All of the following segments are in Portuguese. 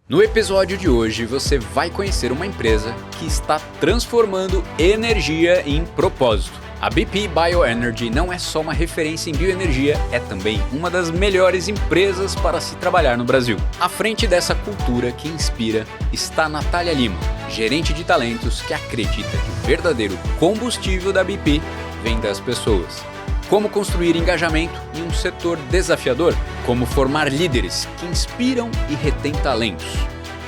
No episódio de hoje você vai conhecer uma empresa que está transformando energia em propósito. A BP Bioenergy não é só uma referência em bioenergia, é também uma das melhores empresas para se trabalhar no Brasil. À frente dessa cultura que inspira está Natália Lima, gerente de talentos que acredita que o verdadeiro combustível da BP vem das pessoas. Como construir engajamento em um setor desafiador? Como formar líderes que inspiram e retêm talentos?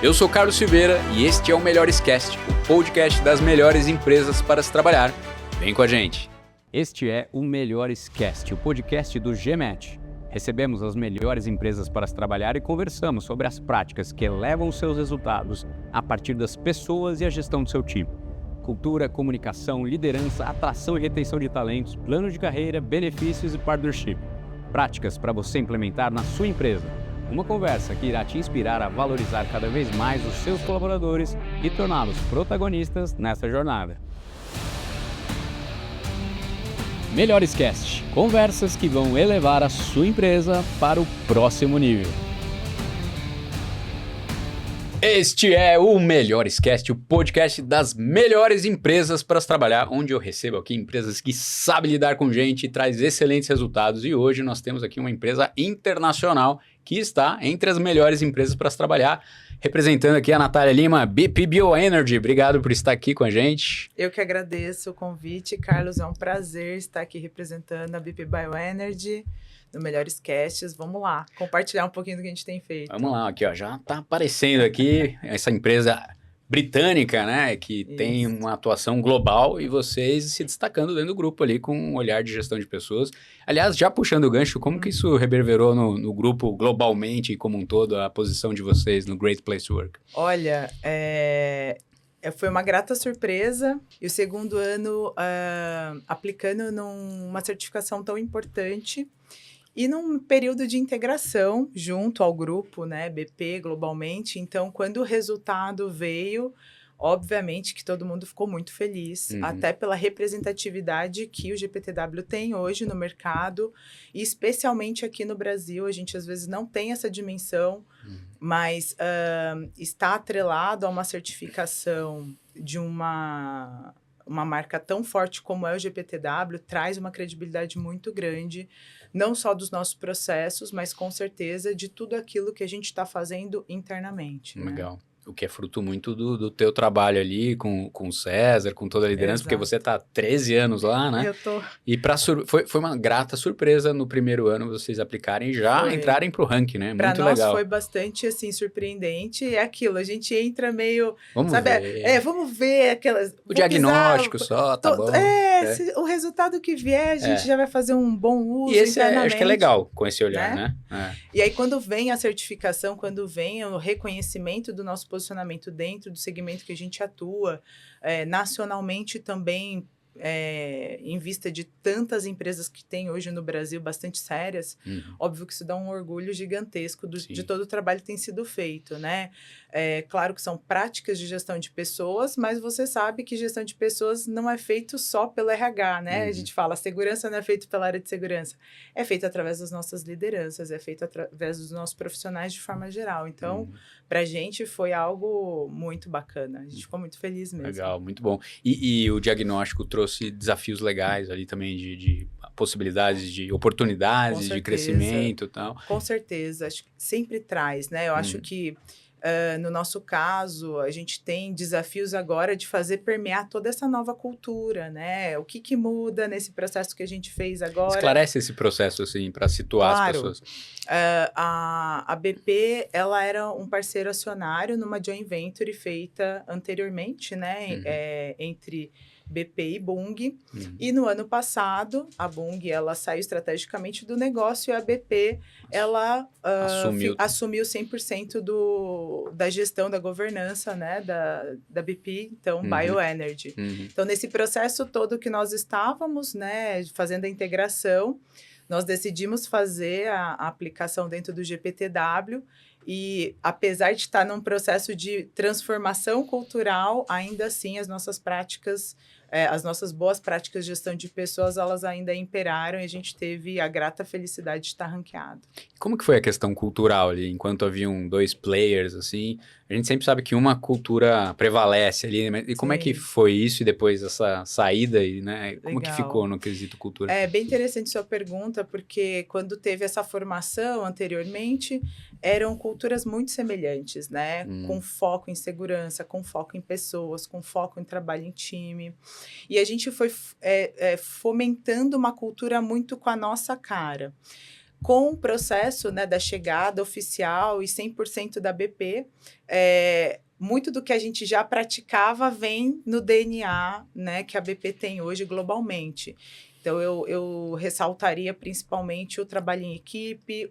Eu sou Carlos Silveira e este é o Melhores Cast, o podcast das melhores empresas para se trabalhar. Vem com a gente! Este é o Melhores Cast, o podcast do GMAT. Recebemos as melhores empresas para se trabalhar e conversamos sobre as práticas que elevam os seus resultados a partir das pessoas e a gestão do seu time. Cultura, comunicação, liderança, atração e retenção de talentos, plano de carreira, benefícios e partnership. Práticas para você implementar na sua empresa. Uma conversa que irá te inspirar a valorizar cada vez mais os seus colaboradores e torná-los protagonistas nessa jornada. Melhores Cast, conversas que vão elevar a sua empresa para o próximo nível. Este é o Melhores Cast, o podcast das melhores empresas para se trabalhar, onde eu recebo aqui empresas que sabem lidar com gente e traz excelentes resultados. E hoje nós temos aqui uma empresa internacional que está entre as melhores empresas para se trabalhar, representando aqui a Natália Lima, BP Bioenergy. Obrigado por estar aqui com a gente. Eu que agradeço o convite, Carlos. É um prazer estar aqui representando a BP Bioenergy no Melhores Casts. Vamos lá, compartilhar um pouquinho do que a gente tem feito. Vamos lá, aqui ó, já está aparecendo aqui essa empresa britânica, né, que tem uma atuação global e vocês se destacando dentro do grupo ali com um olhar de gestão de pessoas. Aliás, já puxando o gancho, como que isso reverberou no grupo globalmente e como um todo, a posição de vocês no Great Place to Work? Olha, foi uma grata surpresa e o segundo ano aplicando numa certificação tão importante e num período de integração junto ao grupo, né, BP globalmente. Então, quando o resultado veio, obviamente que todo mundo ficou muito feliz, até pela representatividade que o GPTW tem hoje no mercado, e especialmente aqui no Brasil. A gente às vezes não tem essa dimensão, mas está atrelado a uma certificação de uma marca tão forte como é o GPTW, traz uma credibilidade muito grande, não só dos nossos processos, mas com certeza de tudo aquilo que a gente está fazendo internamente. Legal. Né? O que é fruto muito do teu trabalho ali com o César, com toda a liderança, porque você está há 13 anos lá, né? Eu tô. E foi uma grata surpresa no primeiro ano vocês aplicarem e já entrarem para o ranking, né? Pra muito nós legal. Foi bastante, assim, surpreendente. É aquilo, a gente entra meio... Vamos ver. Vamos ver aquelas... O diagnóstico só, tá bom. O resultado que vier, a gente já vai fazer um bom uso. E esse acho que é legal, com esse olhar, né? E aí, quando vem a certificação, quando vem o reconhecimento do nosso posicionamento dentro do segmento que a gente atua, nacionalmente também, em vista de tantas empresas que tem hoje no Brasil, bastante sérias, óbvio que isso dá um orgulho gigantesco de todo o trabalho que tem sido feito, né? Claro que são práticas de gestão de pessoas, mas você sabe que gestão de pessoas não é feito só pelo RH, né? A gente fala, a segurança não é feita pela área de segurança, é feita através das nossas lideranças, é feita através dos nossos profissionais de forma geral. Então, pra gente foi algo muito bacana, a gente ficou muito feliz mesmo. Legal, muito bom. E o diagnóstico trouxe desafios legais ali também de possibilidades, de oportunidades, de crescimento e tal. Com certeza, acho que sempre traz, né? Eu acho que no nosso caso, a gente tem desafios agora de fazer permear toda essa nova cultura, né? O que muda nesse processo que a gente fez agora? Esclarece esse processo, assim, para situar as pessoas. A BP, ela era um parceiro acionário numa joint venture feita anteriormente, né? Entre BP e Bung. E no ano passado, a Bung, ela saiu estrategicamente do negócio e a BP, ela assumiu 100% da gestão, da governança, né, da BP, então, Bioenergy. Então, nesse processo todo que nós estávamos, né, fazendo a integração, nós decidimos fazer a aplicação dentro do GPTW e, apesar de estar num processo de transformação cultural, ainda assim as nossas práticas as nossas boas práticas de gestão de pessoas, elas ainda imperaram e a gente teve a grata felicidade de estar ranqueado. Como que foi a questão cultural ali? Enquanto haviam 2 players, assim, a gente sempre sabe que uma cultura prevalece ali, né? E como é que Sim. foi isso e depois essa saída, e, né? Como que Legal. ficou no quesito cultura? É bem interessante sua pergunta, porque quando teve essa formação anteriormente, eram culturas muito semelhantes, né? Com foco em segurança, com foco em pessoas, com foco em trabalho em time. E a gente foi fomentando uma cultura muito com a nossa cara. Com o processo, né, da chegada oficial e 100% da BP, muito do que a gente já praticava vem no DNA, né, que a BP tem hoje globalmente. Então, eu ressaltaria principalmente o trabalho em equipe,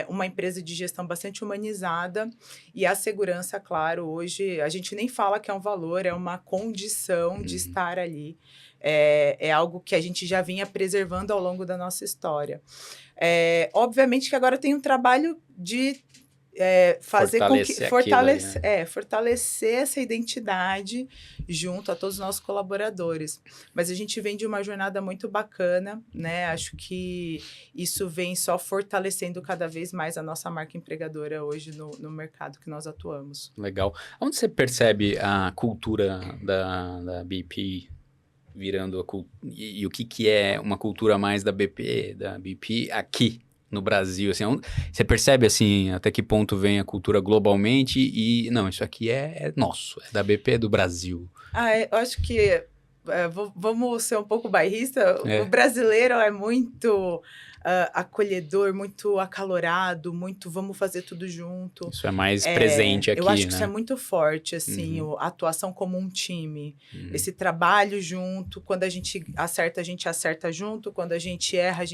uma empresa de gestão bastante humanizada e a segurança, claro, hoje a gente nem fala que é um valor, é uma condição de estar ali. É algo que a gente já vinha preservando ao longo da nossa história. Obviamente que agora tem um trabalho de fazer fortalecer essa identidade junto a todos os nossos colaboradores. Mas a gente vem de uma jornada muito bacana, né? Acho que isso vem só fortalecendo cada vez mais a nossa marca empregadora hoje no mercado que nós atuamos. Legal. Onde você percebe a cultura da BP virando e o que é uma cultura mais da BP aqui no Brasil, assim, você percebe, assim, até que ponto vem a cultura globalmente e, não, isso aqui é nosso, é da BP, é do Brasil. Eu acho que, vamos ser um pouco bairrista, o brasileiro é muito acolhedor, muito acalorado, muito vamos fazer tudo junto. Isso é mais presente aqui, eu acho que né? isso é muito forte, assim, a atuação como um time, esse trabalho junto, quando a gente acerta junto, quando a gente erra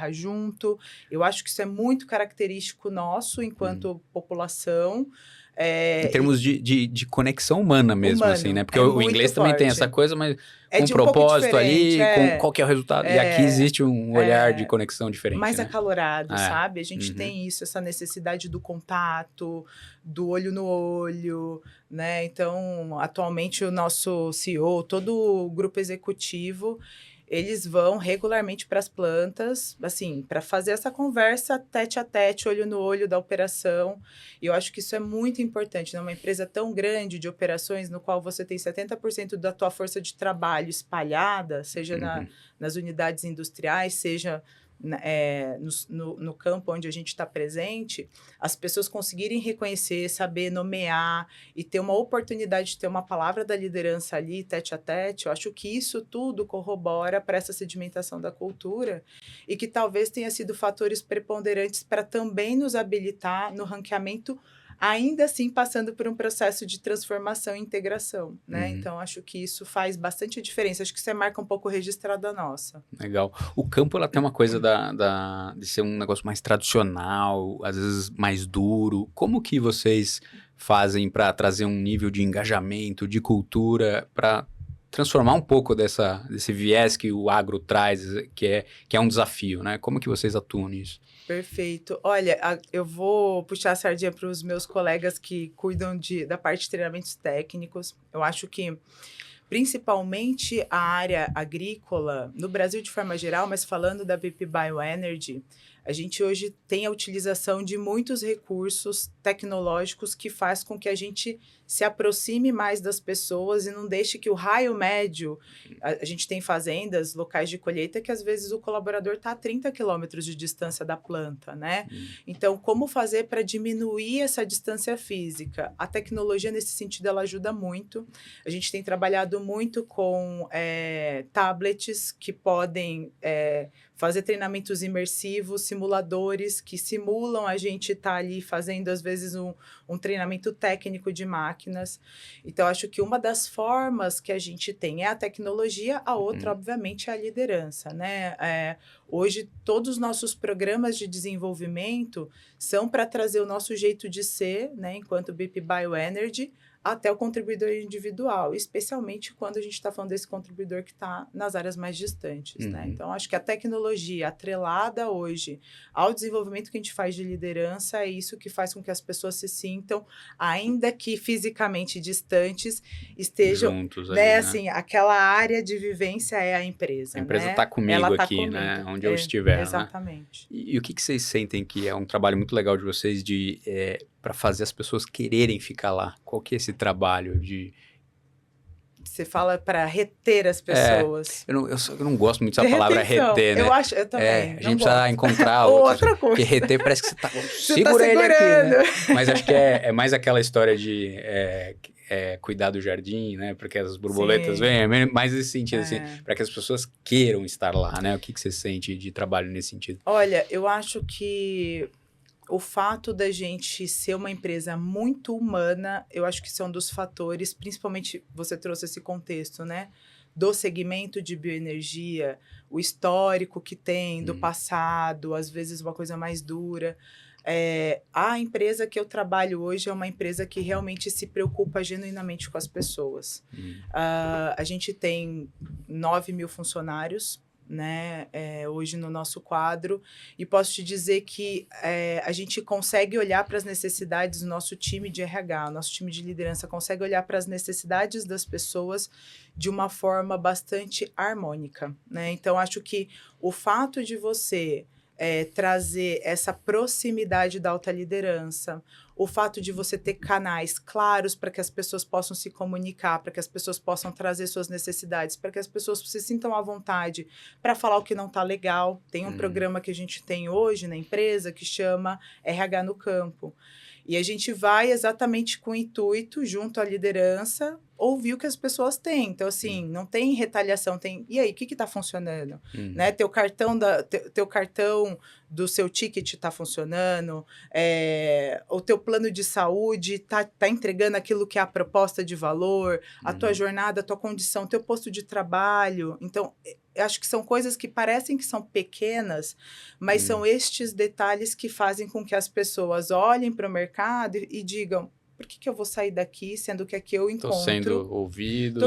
junto. Eu acho que isso é muito característico nosso enquanto população. Em termos de conexão humana mesmo, assim, né? Porque o inglês também tem essa coisa, mas com um propósito ali, com qual que é o resultado. E aqui existe um olhar de conexão diferente, mais, né? acalorado, sabe? A gente tem isso, essa necessidade do contato, do olho no olho, né? Então, atualmente, o nosso CEO, todo o grupo executivo, eles vão regularmente para as plantas, assim, para fazer essa conversa tete a tete, olho no olho da operação. E eu acho que isso é muito importante, numa empresa tão grande de operações, no qual você tem 70% da tua força de trabalho espalhada, seja nas unidades industriais, seja no campo onde a gente está presente, as pessoas conseguirem reconhecer, saber nomear e ter uma oportunidade de ter uma palavra da liderança ali, tete a tete. Eu acho que isso tudo corrobora para essa sedimentação da cultura e que talvez tenha sido fatores preponderantes para também nos habilitar no ranqueamento, ainda assim passando por um processo de transformação e integração, né? Então, acho que isso faz bastante diferença. Acho que isso é marca um pouco registrada nossa. Legal. O campo, ela tem uma coisa de ser um negócio mais tradicional, às vezes mais duro. Como que vocês fazem para trazer um nível de engajamento, de cultura, para transformar um pouco desse viés que o agro traz, que é um desafio, né? Como que vocês atuam nisso? Perfeito. Olha, eu vou puxar a sardinha para os meus colegas que cuidam da parte de treinamentos técnicos. Eu acho que, principalmente a área agrícola, no Brasil de forma geral, mas falando da BP Bioenergy, a gente hoje tem a utilização de muitos recursos tecnológicos que faz com que a gente se aproxime mais das pessoas e não deixe que o raio médio... A gente tem fazendas, locais de colheita, que às vezes o colaborador está a 30 quilômetros de distância da planta, né? Então, como fazer para diminuir essa distância física? A tecnologia, nesse sentido, ela ajuda muito. A gente tem trabalhado muito com tablets que podem fazer treinamentos imersivos, simuladores que simulam a gente estar ali fazendo, às vezes, um treinamento técnico de máquinas. Então, acho que uma das formas que a gente tem é a tecnologia, a outra, obviamente, é a liderança, né? Hoje, todos os nossos programas de desenvolvimento são para trazer o nosso jeito de ser, né, enquanto BP Bioenergy, até o contribuidor individual, especialmente quando a gente está falando desse contribuidor que está nas áreas mais distantes, né? Então, acho que a tecnologia atrelada hoje ao desenvolvimento que a gente faz de liderança é isso que faz com que as pessoas se sintam sintam, ainda que fisicamente distantes, estejam, juntos né, ali, né? assim, aquela área de vivência é a empresa, A empresa né? está comigo Ela tá aqui, comigo. né? Onde eu estiver, né? Exatamente. E o que vocês sentem que é um trabalho muito legal de vocês para fazer as pessoas quererem ficar lá? Qual que é esse trabalho de... Você fala para reter as pessoas. Eu não gosto muito dessa De palavra retenção. reter, né? Eu também, A não gente precisa gosto. encontrar Ou outros. outra coisa. Porque reter parece que você tá... Você tá Segura ele aqui, né? segurando. Mas acho que é mais aquela história de cuidar do jardim, né? Porque as borboletas Sim. vêm, é mais nesse sentido, assim, É. para que as pessoas queiram estar lá, né? O que você sente de trabalho nesse sentido? Olha, eu acho que o fato da gente ser uma empresa muito humana, eu acho que são dos fatores, principalmente você trouxe esse contexto, né? Do segmento de bioenergia, o histórico que tem do passado, às vezes uma coisa mais dura. A empresa que eu trabalho hoje é uma empresa que realmente se preocupa genuinamente com as pessoas. A gente tem 9.000 funcionários, né, hoje no nosso quadro, e posso te dizer que a gente consegue olhar para as necessidades do nosso time de RH, nosso time de liderança consegue olhar para as necessidades das pessoas de uma forma bastante harmônica, né? Então, acho que o fato de você trazer essa proximidade da alta liderança, o fato de você ter canais claros para que as pessoas possam se comunicar, para que as pessoas possam trazer suas necessidades, para que as pessoas se sintam à vontade para falar o que não está legal. Tem um programa que a gente tem hoje na empresa que chama RH no Campo. E a gente vai exatamente com o intuito, junto à liderança, ouvir o que as pessoas têm. Então, assim, não tem retaliação, tem... E aí, o que está funcionando? Né? Teu cartão do seu ticket está funcionando? O teu plano de saúde tá entregando aquilo que é a proposta de valor? A tua jornada, a tua condição, teu posto de trabalho? Então, eu acho que são coisas que parecem que são pequenas, mas são estes detalhes que fazem com que as pessoas olhem para o mercado e digam: por que eu vou sair daqui, sendo que aqui eu encontro... Estou sendo ouvido.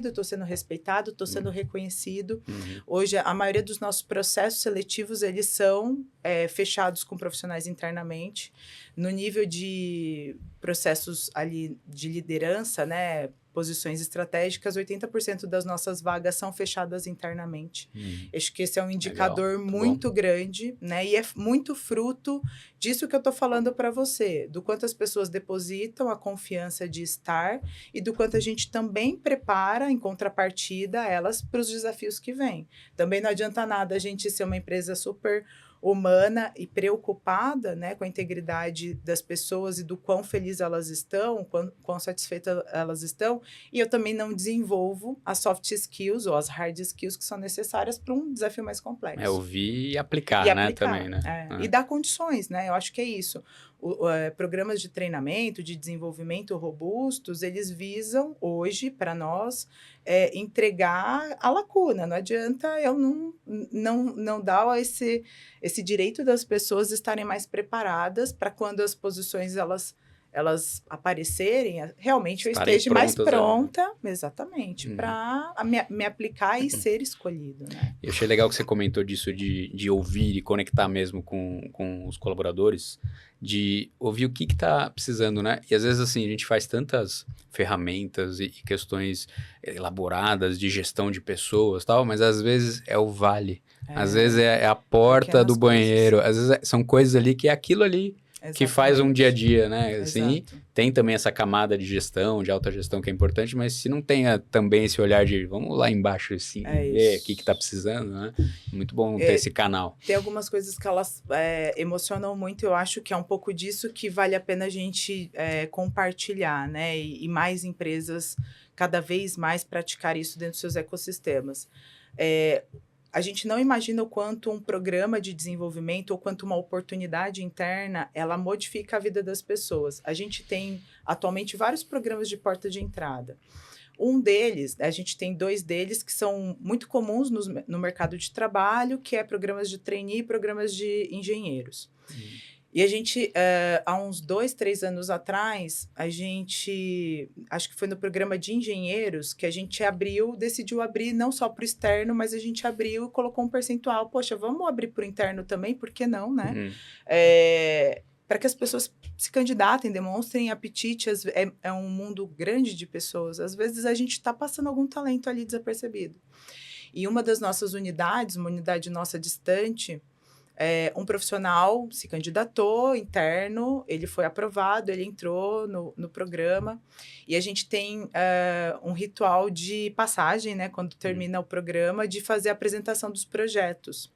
Estou sendo respeitado, estou sendo reconhecido. Hoje, a maioria dos nossos processos seletivos, eles são fechados com profissionais internamente. No nível de processos ali de liderança, né, posições estratégicas, 80% das nossas vagas são fechadas internamente. Acho que esse é um indicador muito grande, né? E é muito fruto disso que eu estou falando para você, do quanto as pessoas depositam a confiança de estar e do quanto a gente também prepara, em contrapartida, elas para os desafios que vêm. Também não adianta nada a gente ser uma empresa super humana e preocupada, né, com a integridade das pessoas e do quão felizes elas estão, quão satisfeitas elas estão, e eu também não desenvolvo as soft skills ou as hard skills que são necessárias para um desafio mais complexo. Ouvir e aplicar, né, também, né? E dar condições, né? Eu acho que é isso. Programas de treinamento, de desenvolvimento robustos, eles visam hoje, para nós, entregar a lacuna. Não adianta eu não dar esse direito das pessoas estarem mais preparadas para quando as posições elas aparecerem, realmente eu esteja mais pronta, exatamente, para me aplicar e ser escolhido, né? Eu achei legal que você comentou disso de ouvir e conectar mesmo com os colaboradores, de ouvir o que está precisando, né? E às vezes, assim, a gente faz tantas ferramentas e questões elaboradas de gestão de pessoas e tal, mas às vezes é o vale, às vezes é a porta do banheiro, às vezes são coisas ali que é aquilo ali que faz um dia a dia, né? Assim, tem também essa camada de gestão, de autogestão que é importante, mas se não tem também esse olhar de vamos lá embaixo, assim, ver o que está precisando, né? Muito bom ter esse canal. Tem algumas coisas que elas emocionam muito, eu acho que é um pouco disso que vale a pena a gente compartilhar, né? E mais empresas cada vez mais praticar isso dentro dos seus ecossistemas. A gente não imagina o quanto um programa de desenvolvimento ou quanto uma oportunidade interna, ela modifica a vida das pessoas. A gente tem, atualmente, vários programas de porta de entrada. Um deles, a gente tem 2 deles que são muito comuns no mercado de trabalho, que é programas de trainee e programas de engenheiros. E a gente, há uns 2, 3 anos atrás, acho que foi no programa de engenheiros, que a gente decidiu abrir não só para o externo, mas a gente abriu e colocou um percentual. Poxa, vamos abrir para o interno também, por que não, né? para que as pessoas se candidatem, demonstrem apetite. É um mundo grande de pessoas. Às vezes a gente está passando algum talento ali desapercebido. E uma das nossas unidades, uma unidade nossa distante, um profissional se candidatou interno, ele foi aprovado, ele entrou no programa, e a gente tem um ritual de passagem, né, quando termina o programa, de fazer a apresentação dos projetos.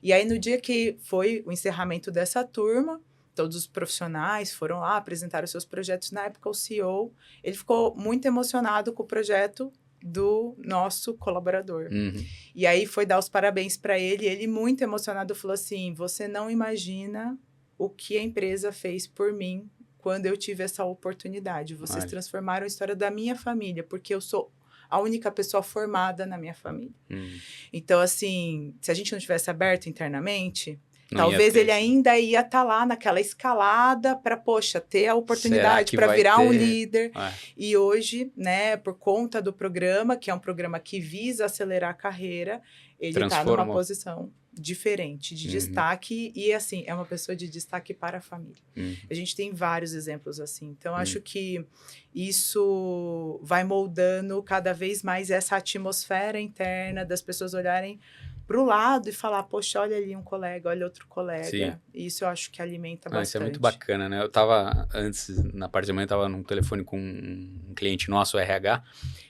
E aí, no dia que foi o encerramento dessa turma, todos os profissionais foram lá, apresentaram os seus projetos. Na época, o CEO, ele ficou muito emocionado com o projeto do nosso colaborador. E aí foi dar os parabéns para ele muito emocionado, falou assim, você não imagina o que a empresa fez por mim quando eu tive essa oportunidade. Vocês transformaram a história da minha família, porque eu sou a única pessoa formada na minha família. Então, assim, se a gente não tivesse aberto internamente, talvez ele ainda ia estar lá naquela escalada para, poxa, ter a oportunidade para virar um líder. E hoje, né, por conta do programa, que é um programa que visa acelerar a carreira, ele está numa posição diferente, de destaque, e assim, é uma pessoa de destaque para a família. A gente tem vários exemplos assim. Então, acho que isso vai moldando cada vez mais essa atmosfera interna das pessoas olharem para o lado e falar, poxa, olha ali um colega, olha outro colega. Sim. Isso eu acho que alimenta bastante. Isso é muito bacana, né? Eu estava, antes, na parte da manhã, estava num telefone com um cliente nosso, RH,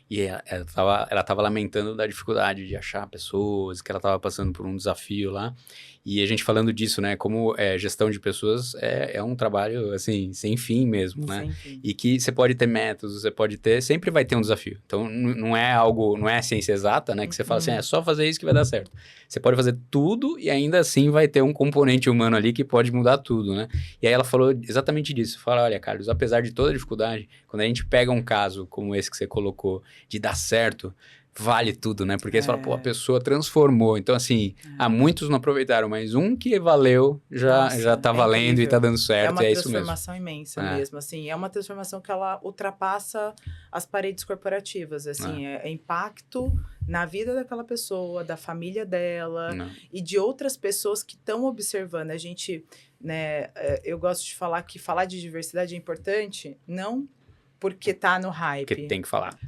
e ela estava lamentando da dificuldade de achar pessoas, que ela estava passando por um desafio lá. E a gente falando disso, né? Como gestão de pessoas é um trabalho, assim, sem fim mesmo, né? Sem fim. E que você pode ter métodos, você pode ter... Sempre vai ter um desafio. Então, não é algo... Não é ciência exata, né? Que você fala assim, é só fazer isso que vai dar certo. Você pode fazer tudo e ainda assim vai ter um componente humano ali que pode mudar tudo, né? E aí ela falou exatamente disso. Fala, olha, Carlos, apesar de toda a dificuldade, quando a gente pega um caso como esse que você colocou, de dar certo... Vale tudo, né? Porque você fala, pô, a pessoa transformou. Então, assim, muitos não aproveitaram, mas um que valeu já tá valendo incrível. E tá dando certo. É isso mesmo. É uma transformação imensa mesmo, assim. É uma transformação que ela ultrapassa as paredes corporativas, assim. É impacto na vida daquela pessoa, da família dela e de outras pessoas que estão observando. A gente, né, eu gosto de falar que falar de diversidade é importante, não porque tá no hype. Porque tem que falar.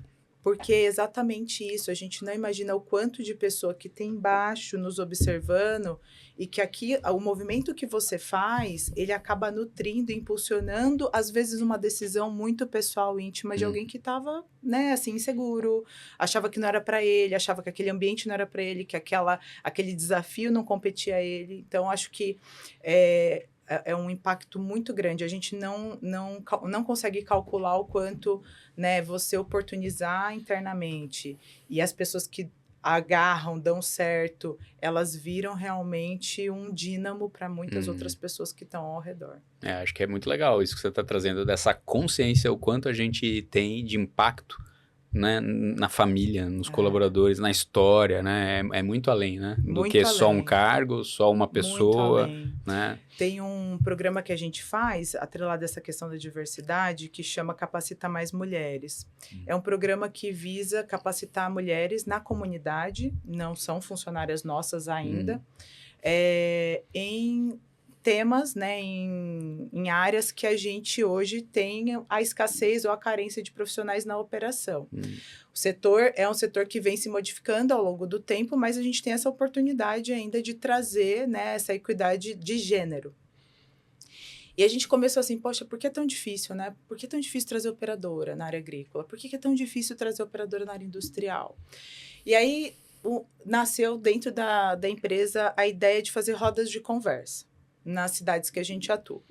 Porque é exatamente isso, a gente não imagina o quanto de pessoa que tem embaixo nos observando e que aqui, o movimento que você faz, ele acaba nutrindo, impulsionando, às vezes, uma decisão muito pessoal, íntima de alguém que estava, né, assim, inseguro, achava que não era para ele, achava que aquele ambiente não era para ele, que aquele desafio não competia a ele. Então, acho que é um impacto muito grande. A gente não consegue calcular o quanto, né, você oportunizar internamente e as pessoas que agarram, dão certo, elas viram realmente um dínamo para muitas outras pessoas que estão ao redor. Acho que é muito legal isso que você está trazendo, dessa consciência, o quanto a gente tem de impacto, né, na família, nos colaboradores, na história, né? É muito além, né? Do que só um cargo, só uma pessoa, né? Tem um programa que a gente faz, atrelado a essa questão da diversidade, que chama Capacita Mais Mulheres. É um programa que visa capacitar mulheres na comunidade, não são funcionárias nossas ainda, em temas, né, em áreas que a gente hoje tem a escassez ou a carência de profissionais na operação. O setor é um setor que vem se modificando ao longo do tempo, mas a gente tem essa oportunidade ainda de trazer, né, essa equidade de gênero. E a gente começou assim, poxa, por que é tão difícil, né? Por que é tão difícil trazer operadora na área agrícola? Por que é tão difícil trazer operadora na área industrial? E aí nasceu dentro da empresa a ideia de fazer rodas de conversa nas cidades que a gente atua.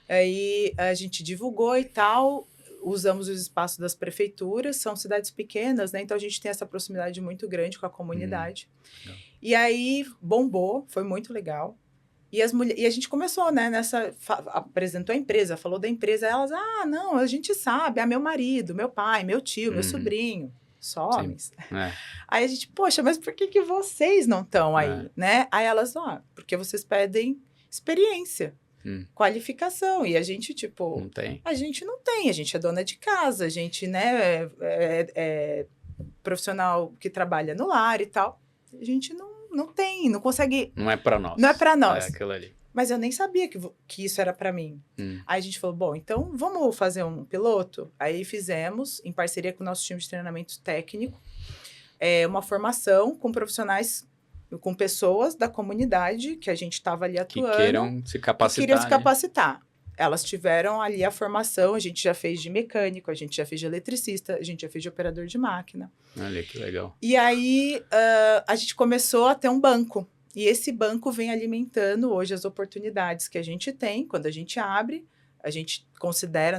Aí a gente divulgou e tal, usamos os espaços das prefeituras, são cidades pequenas, né? Então a gente tem essa proximidade muito grande com a comunidade. E aí bombou, foi muito legal. E a gente começou, né, apresentou a empresa, falou da empresa, elas, não, a gente sabe, meu marido, meu pai, meu tio, meu sobrinho, só homens. Aí a gente, poxa, mas por que vocês não estão aí, né? Aí elas, porque vocês pedem experiência, qualificação, e a gente, tipo... Não tem. A gente não tem, a gente é dona de casa, a gente, né, é profissional que trabalha no lar e tal. A gente não tem, não consegue... Não é para nós. Não é para nós. É aquilo ali. Mas eu nem sabia que isso era para mim. Aí a gente falou, bom, então vamos fazer um piloto? Aí fizemos, em parceria com o nosso time de treinamento técnico, uma formação com profissionais, com pessoas da comunidade que a gente estava ali atuando. Que queiram se capacitar. Que queriam se capacitar. Elas tiveram ali a formação, a gente já fez de mecânico, a gente já fez de eletricista, a gente já fez de operador de máquina. Olha, que legal. E aí a gente começou a ter um banco. E esse banco vem alimentando hoje as oportunidades que a gente tem. Quando a gente abre, a gente considera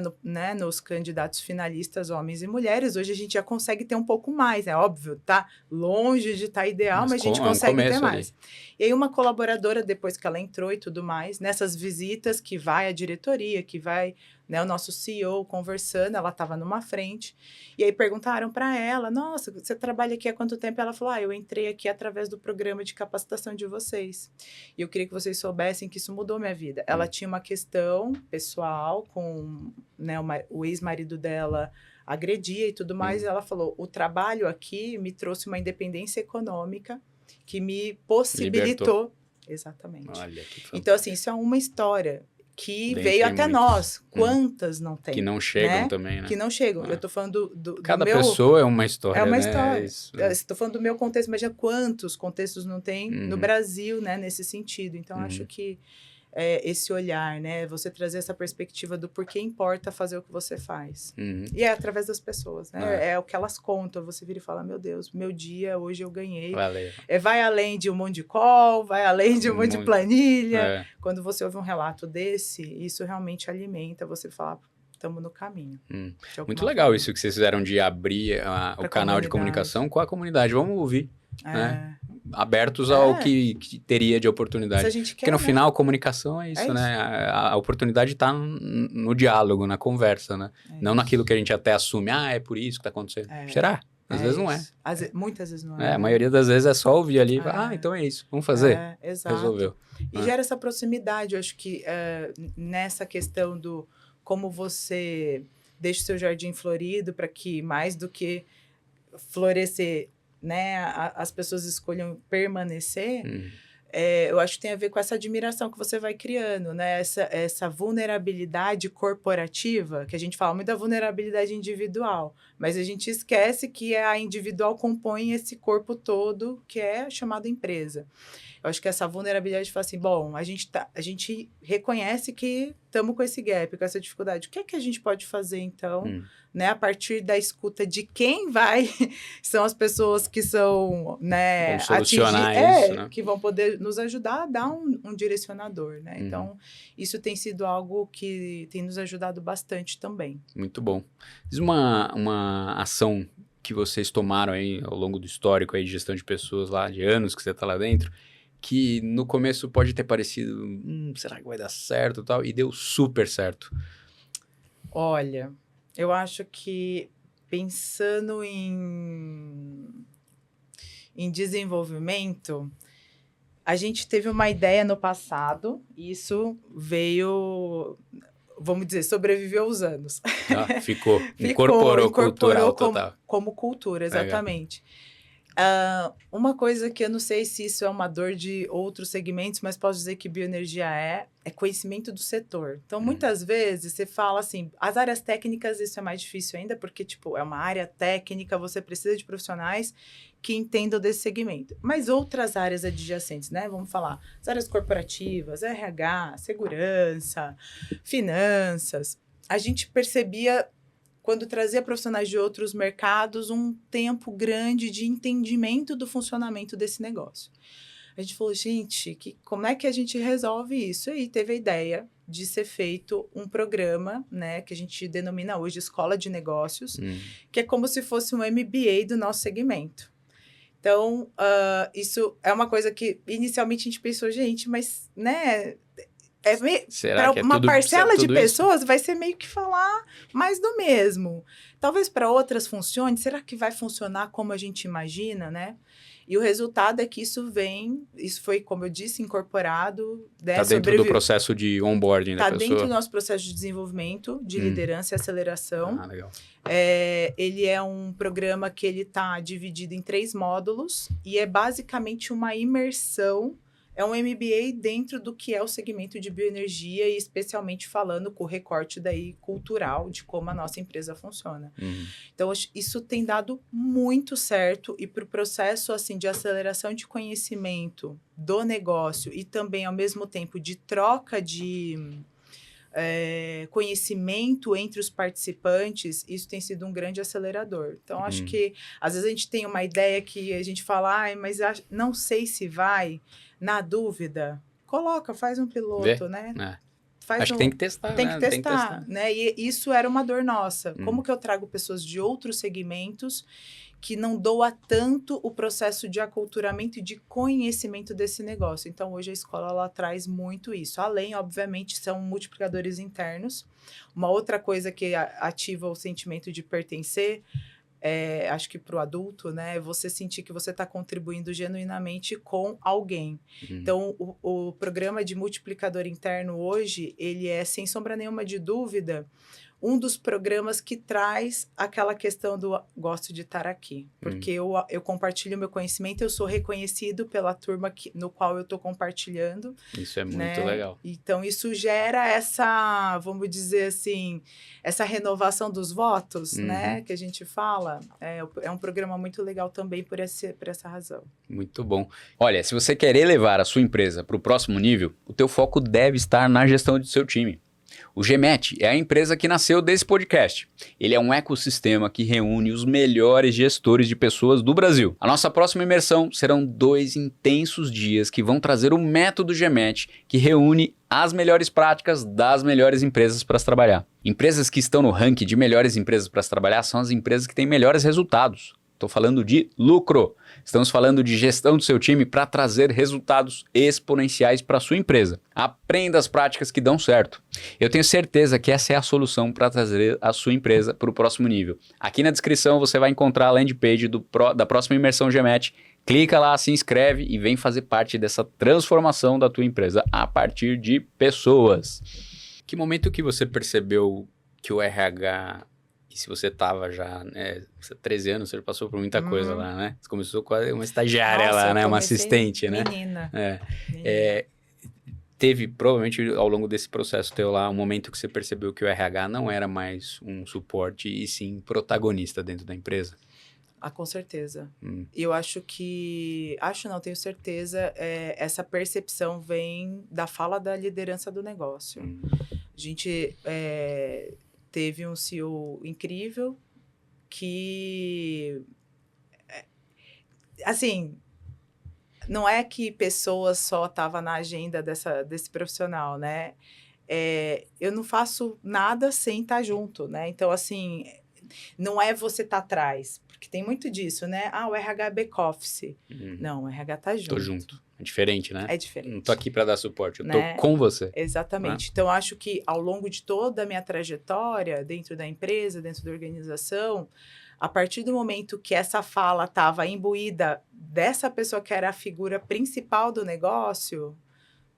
nos candidatos finalistas homens e mulheres. Hoje a gente já consegue ter um pouco mais, é óbvio, tá longe de estar ideal, mas a gente consegue ter mais. Ali. E aí uma colaboradora, depois que ela entrou e tudo mais, nessas visitas que vai a diretoria, que vai o nosso CEO conversando, ela estava numa frente, e aí perguntaram para ela, nossa, você trabalha aqui há quanto tempo? Ela falou, eu entrei aqui através do programa de capacitação de vocês, e eu queria que vocês soubessem que isso mudou minha vida. Ela tinha uma questão pessoal com o ex-marido dela, agredia e tudo mais, e ela falou, o trabalho aqui me trouxe uma independência econômica que me possibilitou. Libertou. Exatamente. Olha, que então, assim, isso é uma história que veio até nós. Quantas não tem? Que não chegam também, né? Que não chegam. Eu tô falando do Cada meu... pessoa é uma história, É uma né? história. Isso, Estou falando do meu contexto, mas já quantos contextos não tem no Brasil, né? Nesse sentido. Então, acho que esse olhar, né? Você trazer essa perspectiva do porquê importa fazer o que você faz. E é através das pessoas, né? É o que elas contam. Você vira e fala, meu Deus, meu dia, hoje eu ganhei. Valeu. Vai além de um monte de call, vai além de um monte de planilha. Quando você ouve um relato desse, isso realmente alimenta você falar, estamos no caminho. Muito legal isso que vocês fizeram de abrir o canal de comunicação com a comunidade. Vamos ouvir, né? Abertos ao que teria de oportunidade. Se a gente quer, porque no final, comunicação é isso, né? A oportunidade está no diálogo, na conversa, né? Não naquilo que a gente até assume, é por isso que está acontecendo. Será? Às vezes não é. Muitas vezes não é. A maioria das vezes é só ouvir ali, então é isso, vamos fazer. Exato. Resolveu. E gera essa proximidade, eu acho que nessa questão do como você deixa o seu jardim florido para que mais do que florescer, né, as pessoas escolham permanecer, eu acho que tem a ver com essa admiração que você vai criando, né? Essa vulnerabilidade corporativa, que a gente fala muito da vulnerabilidade individual, mas a gente esquece que a individual compõe esse corpo todo, que é chamado empresa. Eu acho que essa vulnerabilidade fala assim, bom, a gente reconhece que estamos com esse gap, com essa dificuldade. O que é que a gente pode fazer, então, né? A partir da escuta de quem são as pessoas que são, né? Solucionar isso, né? Que vão poder nos ajudar a dar um direcionador, né? Então, isso tem sido algo que tem nos ajudado bastante também. Muito bom. Diz uma ação que vocês tomaram aí ao longo do histórico aí de gestão de pessoas lá, de anos que você está lá dentro, que no começo pode ter parecido, será que vai dar certo e tal, e deu super certo. Olha, eu acho que pensando em desenvolvimento, a gente teve uma ideia no passado, e isso veio, vamos dizer, sobreviveu aos anos. Ficou incorporou cultural total. Como cultura, exatamente. Uma coisa que eu não sei se isso é uma dor de outros segmentos, mas posso dizer que bioenergia é conhecimento do setor. Então, muitas vezes, você fala assim, as áreas técnicas, isso é mais difícil ainda, porque, é uma área técnica, você precisa de profissionais que entendam desse segmento. Mas outras áreas adjacentes, né? Vamos falar, as áreas corporativas, RH, segurança, finanças. A gente percebia, quando trazia profissionais de outros mercados, um tempo grande de entendimento do funcionamento desse negócio. A gente falou, gente, como é que a gente resolve isso? E aí teve a ideia de ser feito um programa, né, que a gente denomina hoje Escola de Negócios, que é como se fosse um MBA do nosso segmento. Então, isso é uma coisa que inicialmente a gente pensou, gente, mas, né... Será que uma parcela de pessoas isso? Vai ser meio que falar mais do mesmo. Talvez para outras funcione. Será que vai funcionar como a gente imagina, né? E o resultado é que isso foi, como eu disse, incorporado. Está dentro do processo de onboarding da pessoa? Está dentro do nosso processo de desenvolvimento, de liderança e aceleração. Legal. Ele é um programa que ele está dividido em 3 módulos e é basicamente uma imersão É um MBA dentro do que é o segmento de bioenergia e especialmente falando com o recorte daí cultural de como a nossa empresa funciona. Então, isso tem dado muito certo e para o processo assim, de aceleração de conhecimento do negócio e também, ao mesmo tempo, de troca de conhecimento entre os participantes, isso tem sido um grande acelerador. Então, acho que, às vezes, a gente tem uma ideia que a gente fala, mas não sei se vai, na dúvida, faz um piloto, né? Acho que tem que testar, tem né? Que testar, né? E isso era uma dor nossa. Como que eu trago pessoas de outros segmentos que não doa tanto o processo de aculturamento e de conhecimento desse negócio? Então, hoje a escola ela traz muito isso. Além, obviamente, são multiplicadores internos. Uma outra coisa que ativa o sentimento de pertencer, acho que para o adulto, né, é você sentir que você está contribuindo genuinamente com alguém. Então, o programa de multiplicador interno hoje, ele é, sem sombra nenhuma de dúvida, um dos programas que traz aquela questão do gosto de estar aqui. Porque eu compartilho meu conhecimento, eu sou reconhecido pela turma no qual eu estou compartilhando. Isso é muito legal. Então, isso gera essa, vamos dizer assim, essa renovação dos votos, né? Que a gente fala. É um programa muito legal também por essa razão. Muito bom. Olha, se você quer elevar a sua empresa para o próximo nível, o teu foco deve estar na gestão do seu time. O GMAT é a empresa que nasceu desse podcast. Ele é um ecossistema que reúne os melhores gestores de pessoas do Brasil. A nossa próxima imersão serão 2 intensos dias que vão trazer o método GMAT, que reúne as melhores práticas das melhores empresas para se trabalhar. Empresas que estão no ranking de melhores empresas para se trabalhar são as empresas que têm melhores resultados. Estou falando de lucro. Estamos falando de gestão do seu time para trazer resultados exponenciais para a sua empresa. Aprenda as práticas que dão certo. Eu tenho certeza que essa é a solução para trazer a sua empresa para o próximo nível. Aqui na descrição você vai encontrar a landing page da próxima imersão GMAT. Clica lá, se inscreve e vem fazer parte dessa transformação da tua empresa a partir de pessoas. Que momento que você percebeu que o RH... E se você estava já, né, 13 anos, você já passou por muita coisa lá, né? Você começou quase uma estagiária lá, né? Uma assistente, né? Menina. Teve, provavelmente, ao longo desse processo teu lá, um momento que você percebeu que o RH não era mais um suporte e sim protagonista dentro da empresa? Com certeza. Eu acho que... tenho certeza. Essa percepção vem da fala da liderança do negócio. A gente... teve um CEO incrível que, assim, não é que pessoas só estavam na agenda desse profissional, né? Eu não faço nada sem estar junto, né? Então, assim, não é você estar atrás, porque tem muito disso, né? O RH é back-office. Não, o RH está junto. Tô junto. É diferente, né? É diferente. Não tô aqui para dar suporte, eu tô com você. Exatamente. Então, acho que ao longo de toda a minha trajetória, dentro da empresa, dentro da organização, a partir do momento que essa fala estava imbuída dessa pessoa que era a figura principal do negócio,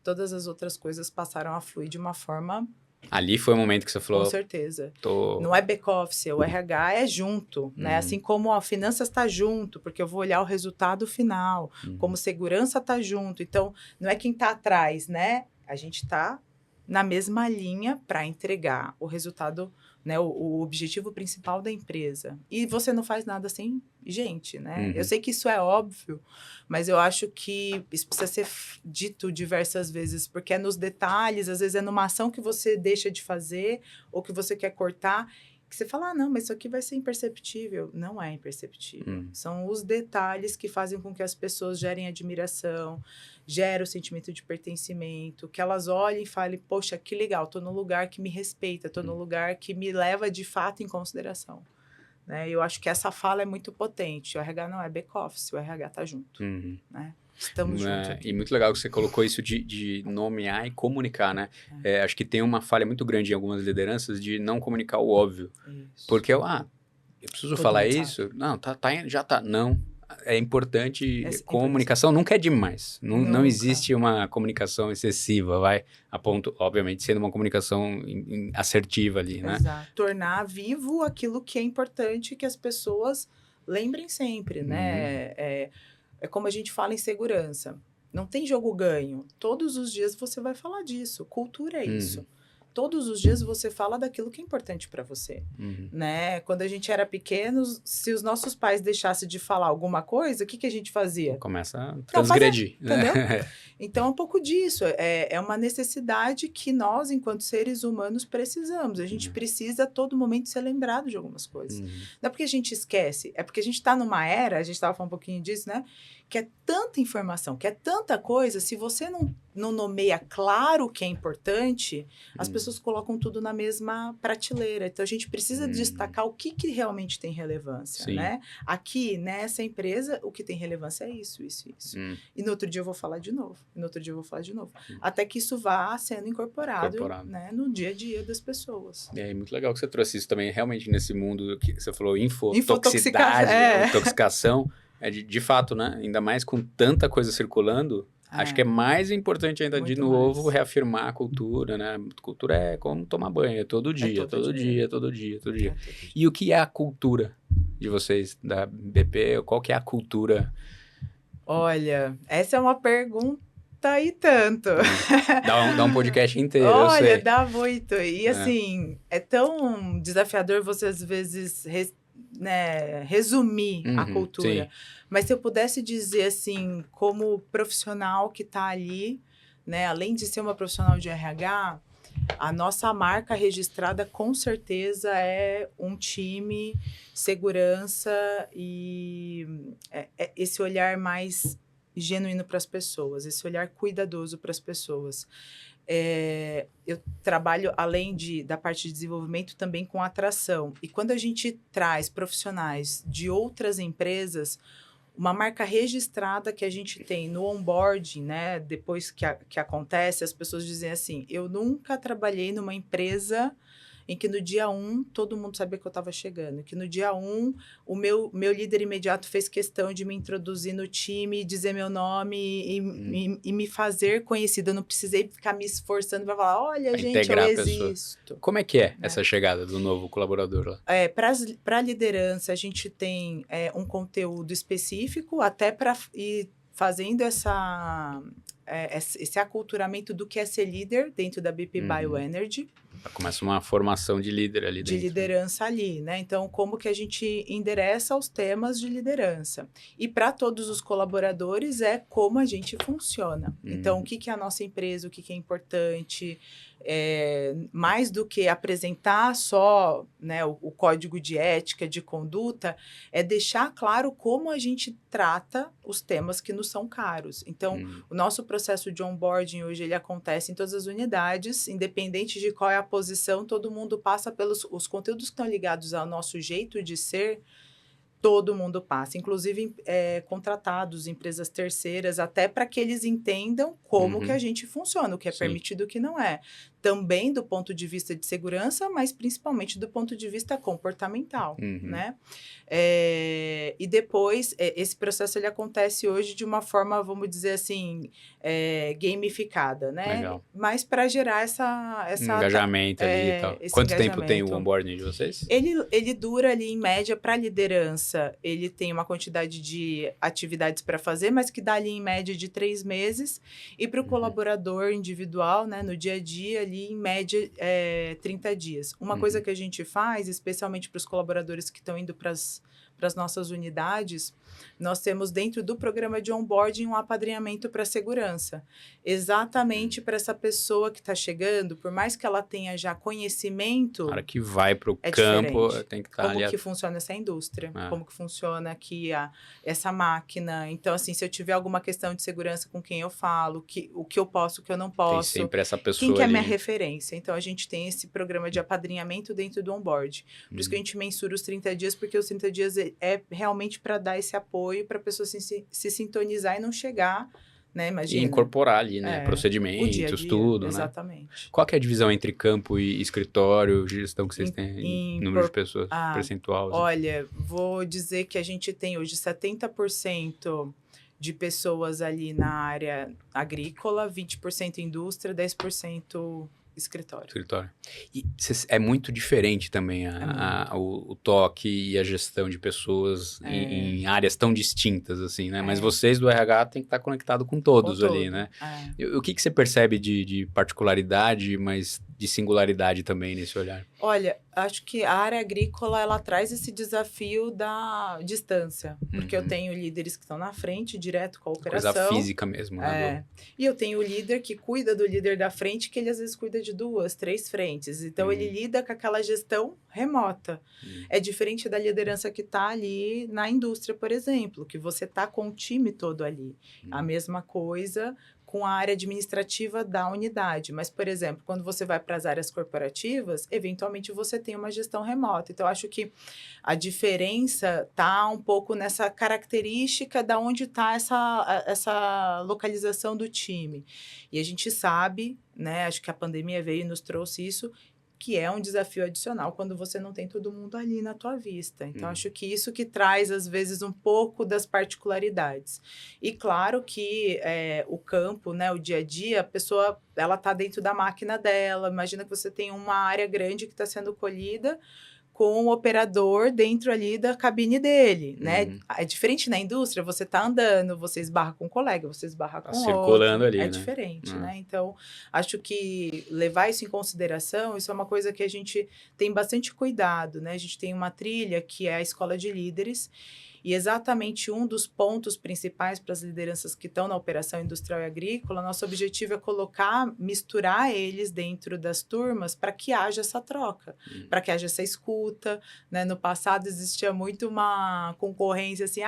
todas as outras coisas passaram a fluir de uma forma... Ali foi o momento que você falou... Com certeza. Não é back-office, o RH é junto, né? Assim como a finanças está junto, porque eu vou olhar o resultado final, como segurança está junto. Então, não é quem está atrás, né? A gente está na mesma linha para entregar o resultado, né? O objetivo principal da empresa. E você não faz nada sem gente, né? Eu sei que isso é óbvio, mas eu acho que isso precisa ser dito diversas vezes, porque é nos detalhes, às vezes é numa ação que você deixa de fazer ou que você quer cortar, que você fala, não, mas isso aqui vai ser imperceptível. Não é imperceptível. São os detalhes que fazem com que as pessoas gerem admiração, gerem o sentimento de pertencimento, que elas olhem e falem, poxa, que legal, estou num lugar que me respeita, estou num lugar que me leva de fato em consideração. Né? Eu acho que essa fala é muito potente. O RH não é back-office, o RH está junto. Né? Estamos juntos. E muito legal que você colocou isso de nomear e comunicar, né? Acho que tem uma falha muito grande em algumas lideranças de não comunicar o óbvio. Isso. Porque eu preciso Todo falar mundo isso? Sabe. Não, já tá. Não. É importante, comunicação nunca é demais. Não existe uma comunicação excessiva, a ponto, obviamente, sendo uma comunicação assertiva ali, né? Exato. Tornar vivo aquilo que é importante que as pessoas lembrem sempre, né? É como a gente fala em segurança. Não tem jogo ganho. Todos os dias você vai falar disso. Cultura é isso. Todos os dias você fala daquilo que é importante para você, né? Quando a gente era pequeno, se os nossos pais deixassem de falar alguma coisa, o que, que a gente fazia? Começa a transgredir. Entendeu? Então, é um pouco disso. É uma necessidade que nós, enquanto seres humanos, precisamos. A gente precisa, a todo momento, ser lembrado de algumas coisas. Não é porque a gente esquece, é porque a gente está numa era, a gente estava falando um pouquinho disso, né? Que é tanta informação, que é tanta coisa, se você não nomeia claro o que é importante, as pessoas colocam tudo na mesma prateleira. Então, a gente precisa destacar o que realmente tem relevância, né? Aqui, nessa empresa, o que tem relevância é isso. E no outro dia eu vou falar de novo. Até que isso vá sendo incorporado. Né, no dia a dia das pessoas. É muito legal que você trouxe isso também, realmente, nesse mundo que você falou, infotoxicidade, intoxicação. De fato, né? Ainda mais com tanta coisa circulando, acho que é mais importante ainda, de novo, reafirmar a cultura, né? Cultura é como tomar banho, é todo dia. E o que é a cultura de vocês, da BP? Qual que é a cultura? Olha, essa é uma pergunta e tanto. Dá um podcast inteiro, Olha, eu sei. dá muito. E assim, é tão desafiador você, às vezes, resumir a cultura. Sim. Mas se eu pudesse dizer assim, como profissional que está ali, né, além de ser uma profissional de RH, a nossa marca registrada com certeza é um time, segurança e esse olhar mais genuíno para as pessoas, esse olhar cuidadoso para as pessoas. Eu trabalho, além da parte de desenvolvimento, também com atração. E quando a gente traz profissionais de outras empresas, uma marca registrada que a gente tem no onboarding, né? Depois que acontece, as pessoas dizem assim, eu nunca trabalhei numa empresa em que no dia 1 todo mundo sabia que eu estava chegando, que no dia 1 o meu líder imediato fez questão de me introduzir no time, dizer meu nome e me fazer conhecida. Eu não precisei ficar me esforçando para falar, olha, gente, eu existo. Como é que é essa chegada do novo colaborador lá? Para a liderança, a gente tem um conteúdo específico, até para ir fazendo esse aculturamento do que é ser líder dentro da BP Bioenergy. Começa uma formação de líder ali dentro. De liderança ali, né? Então, como que a gente endereça os temas de liderança? E para todos os colaboradores é como a gente funciona. Então, o que é a nossa empresa, o que é importante, mais do que apresentar só, né, o código de ética, de conduta, é deixar claro como a gente trata os temas que nos são caros. Então, o nosso processo de onboarding hoje, ele acontece em todas as unidades, independente de qual é a posição, todo mundo passa pelos os conteúdos que estão ligados ao nosso jeito de ser, todo mundo passa, inclusive contratados, empresas terceiras, até para que eles entendam como que a gente funciona, o que é permitido e o que não é. Também do ponto de vista de segurança, mas principalmente do ponto de vista comportamental, né? E depois, esse processo ele acontece hoje de uma forma, vamos dizer assim, gamificada, né? Legal. Mas para gerar essa engajamento ali e tal. Quanto tempo tem o onboarding de vocês? Ele dura ali, em média, para a liderança, ele tem uma quantidade de atividades para fazer, mas que dá ali, em média, de 3 meses. E para o colaborador individual, né, no dia a dia, ali, em média, 30 dias. Uma coisa que a gente faz, especialmente para os colaboradores que estão indo para as nossas unidades, nós temos dentro do programa de onboarding um apadrinhamento para segurança. Exatamente para essa pessoa que está chegando, por mais que ela tenha já conhecimento... A hora que vai para o campo, diferente. tem que estar ali... Como que funciona essa indústria, como que funciona aqui essa máquina. Então, assim, se eu tiver alguma questão de segurança com quem eu falo, o que eu posso, o que eu não posso... Tem sempre essa pessoa quem que é ali. minha referência? Então, a gente tem esse programa de apadrinhamento dentro do onboard. Por isso que a gente mensura os 30 dias, porque os 30 dias é realmente para dar esse apoio para a pessoa se sintonizar e não chegar, né? Imagina. E incorporar ali, né? Procedimentos, dia a dia, tudo, exatamente. Né? Qual que é a divisão entre campo e escritório, gestão que vocês têm em número de pessoas, percentual? Assim? Olha, vou dizer que a gente tem hoje 70% de pessoas ali na área agrícola, 20% indústria, 10% escritório. E é muito diferente também o toque e a gestão de pessoas em áreas tão distintas, assim, né? Mas vocês do RH têm que estar conectados com todos ali, né? O que você percebe de particularidade, mas de singularidade também nesse olhar? Olha, acho que a área agrícola, ela traz esse desafio da distância, porque eu tenho líderes que estão na frente, direto com a operação. Coisa física mesmo, né? E eu tenho o líder que cuida do líder da frente, que ele às vezes cuida de 2, 3 frentes. Então, ele lida com aquela gestão remota. É diferente da liderança que está ali na indústria, por exemplo, que você está com o time todo ali. A mesma coisa com a área administrativa da unidade. Mas, por exemplo, quando você vai para as áreas corporativas, eventualmente você tem uma gestão remota. Então, acho que a diferença está um pouco nessa característica da onde está essa localização do time. E a gente sabe, né, acho que a pandemia veio e nos trouxe isso, que é um desafio adicional quando você não tem todo mundo ali na tua vista. Então, acho que isso que traz, às vezes, um pouco das particularidades. E, claro, que o campo, né, o dia a dia, a pessoa, ela está dentro da máquina dela. Imagina que você tem uma área grande que está sendo colhida com o operador dentro ali da cabine dele, né? É diferente na indústria, você está andando, você esbarra com um colega, você esbarra com outro. Circulando ali, né? É diferente, né? Então, acho que levar isso em consideração, isso é uma coisa que a gente tem bastante cuidado, né? A gente tem uma trilha que é a Escola de Líderes, e exatamente um dos pontos principais para as lideranças que estão na operação industrial e agrícola, nosso objetivo é misturar eles dentro das turmas para que haja essa troca, para que haja essa escuta, né? No passado existia muito uma concorrência assim,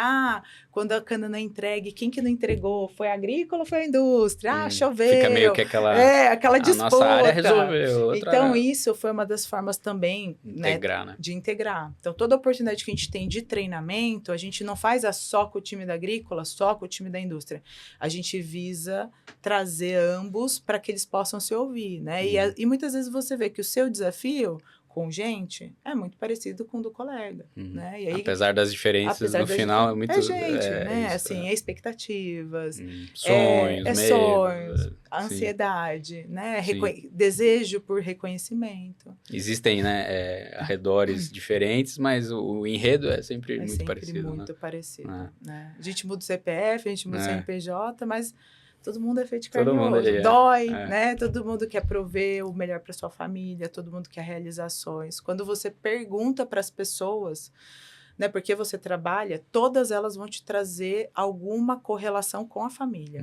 quando a cana não entregue, quem que não entregou? Foi a agrícola ou foi a indústria? Choveu. Fica meio que aquela disputa. Nossa área resolveu. Então, isso foi uma das formas também, né, de integrar. Então, toda oportunidade que a gente tem de treinamento, a gente não faz só com o time da agrícola, só com o time da indústria. A gente visa trazer ambos para que eles possam se ouvir, né? E muitas vezes você vê que o seu desafio com gente é muito parecido com o do colega, né? E aí, apesar das diferenças, no final é muito... É gente, né? Assim, expectativas, sonhos, sonhos, a ansiedade, né? Desejo por reconhecimento. Existem, né, arredores diferentes, mas o enredo é sempre muito parecido. Muito parecido, né? A gente muda o CPF, a gente muda o CNPJ, mas... Todo mundo é feito de carne e osso. Dói, né? Todo mundo quer prover o melhor para sua família, todo mundo quer realizações. Quando você pergunta para as pessoas, né, por que você trabalha, todas elas vão te trazer alguma correlação com a família.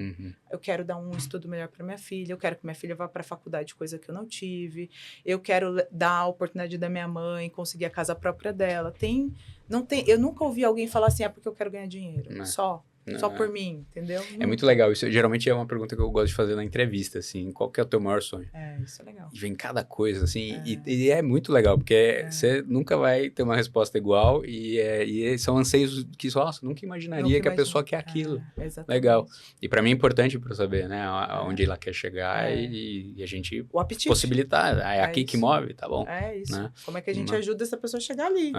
Eu quero dar um estudo melhor para minha filha, eu quero que minha filha vá para a faculdade, coisa que eu não tive, eu quero dar a oportunidade da minha mãe conseguir a casa própria dela. Eu nunca ouvi alguém falar assim, porque eu quero ganhar dinheiro. Só por mim, entendeu? É muito legal. Isso geralmente é uma pergunta que eu gosto de fazer na entrevista, assim. Qual que é o teu maior sonho? Isso é legal. E vem cada coisa, assim. E é muito legal, porque você nunca vai ter uma resposta igual. E são anseios que, nossa, nunca imaginaria que a pessoa quer aquilo. Exatamente. Legal. E para mim é importante para eu saber, né? Onde ela quer chegar e a gente possibilitar. É aqui que move, tá bom? É isso. Né? Como é que a gente ajuda essa pessoa a chegar ali?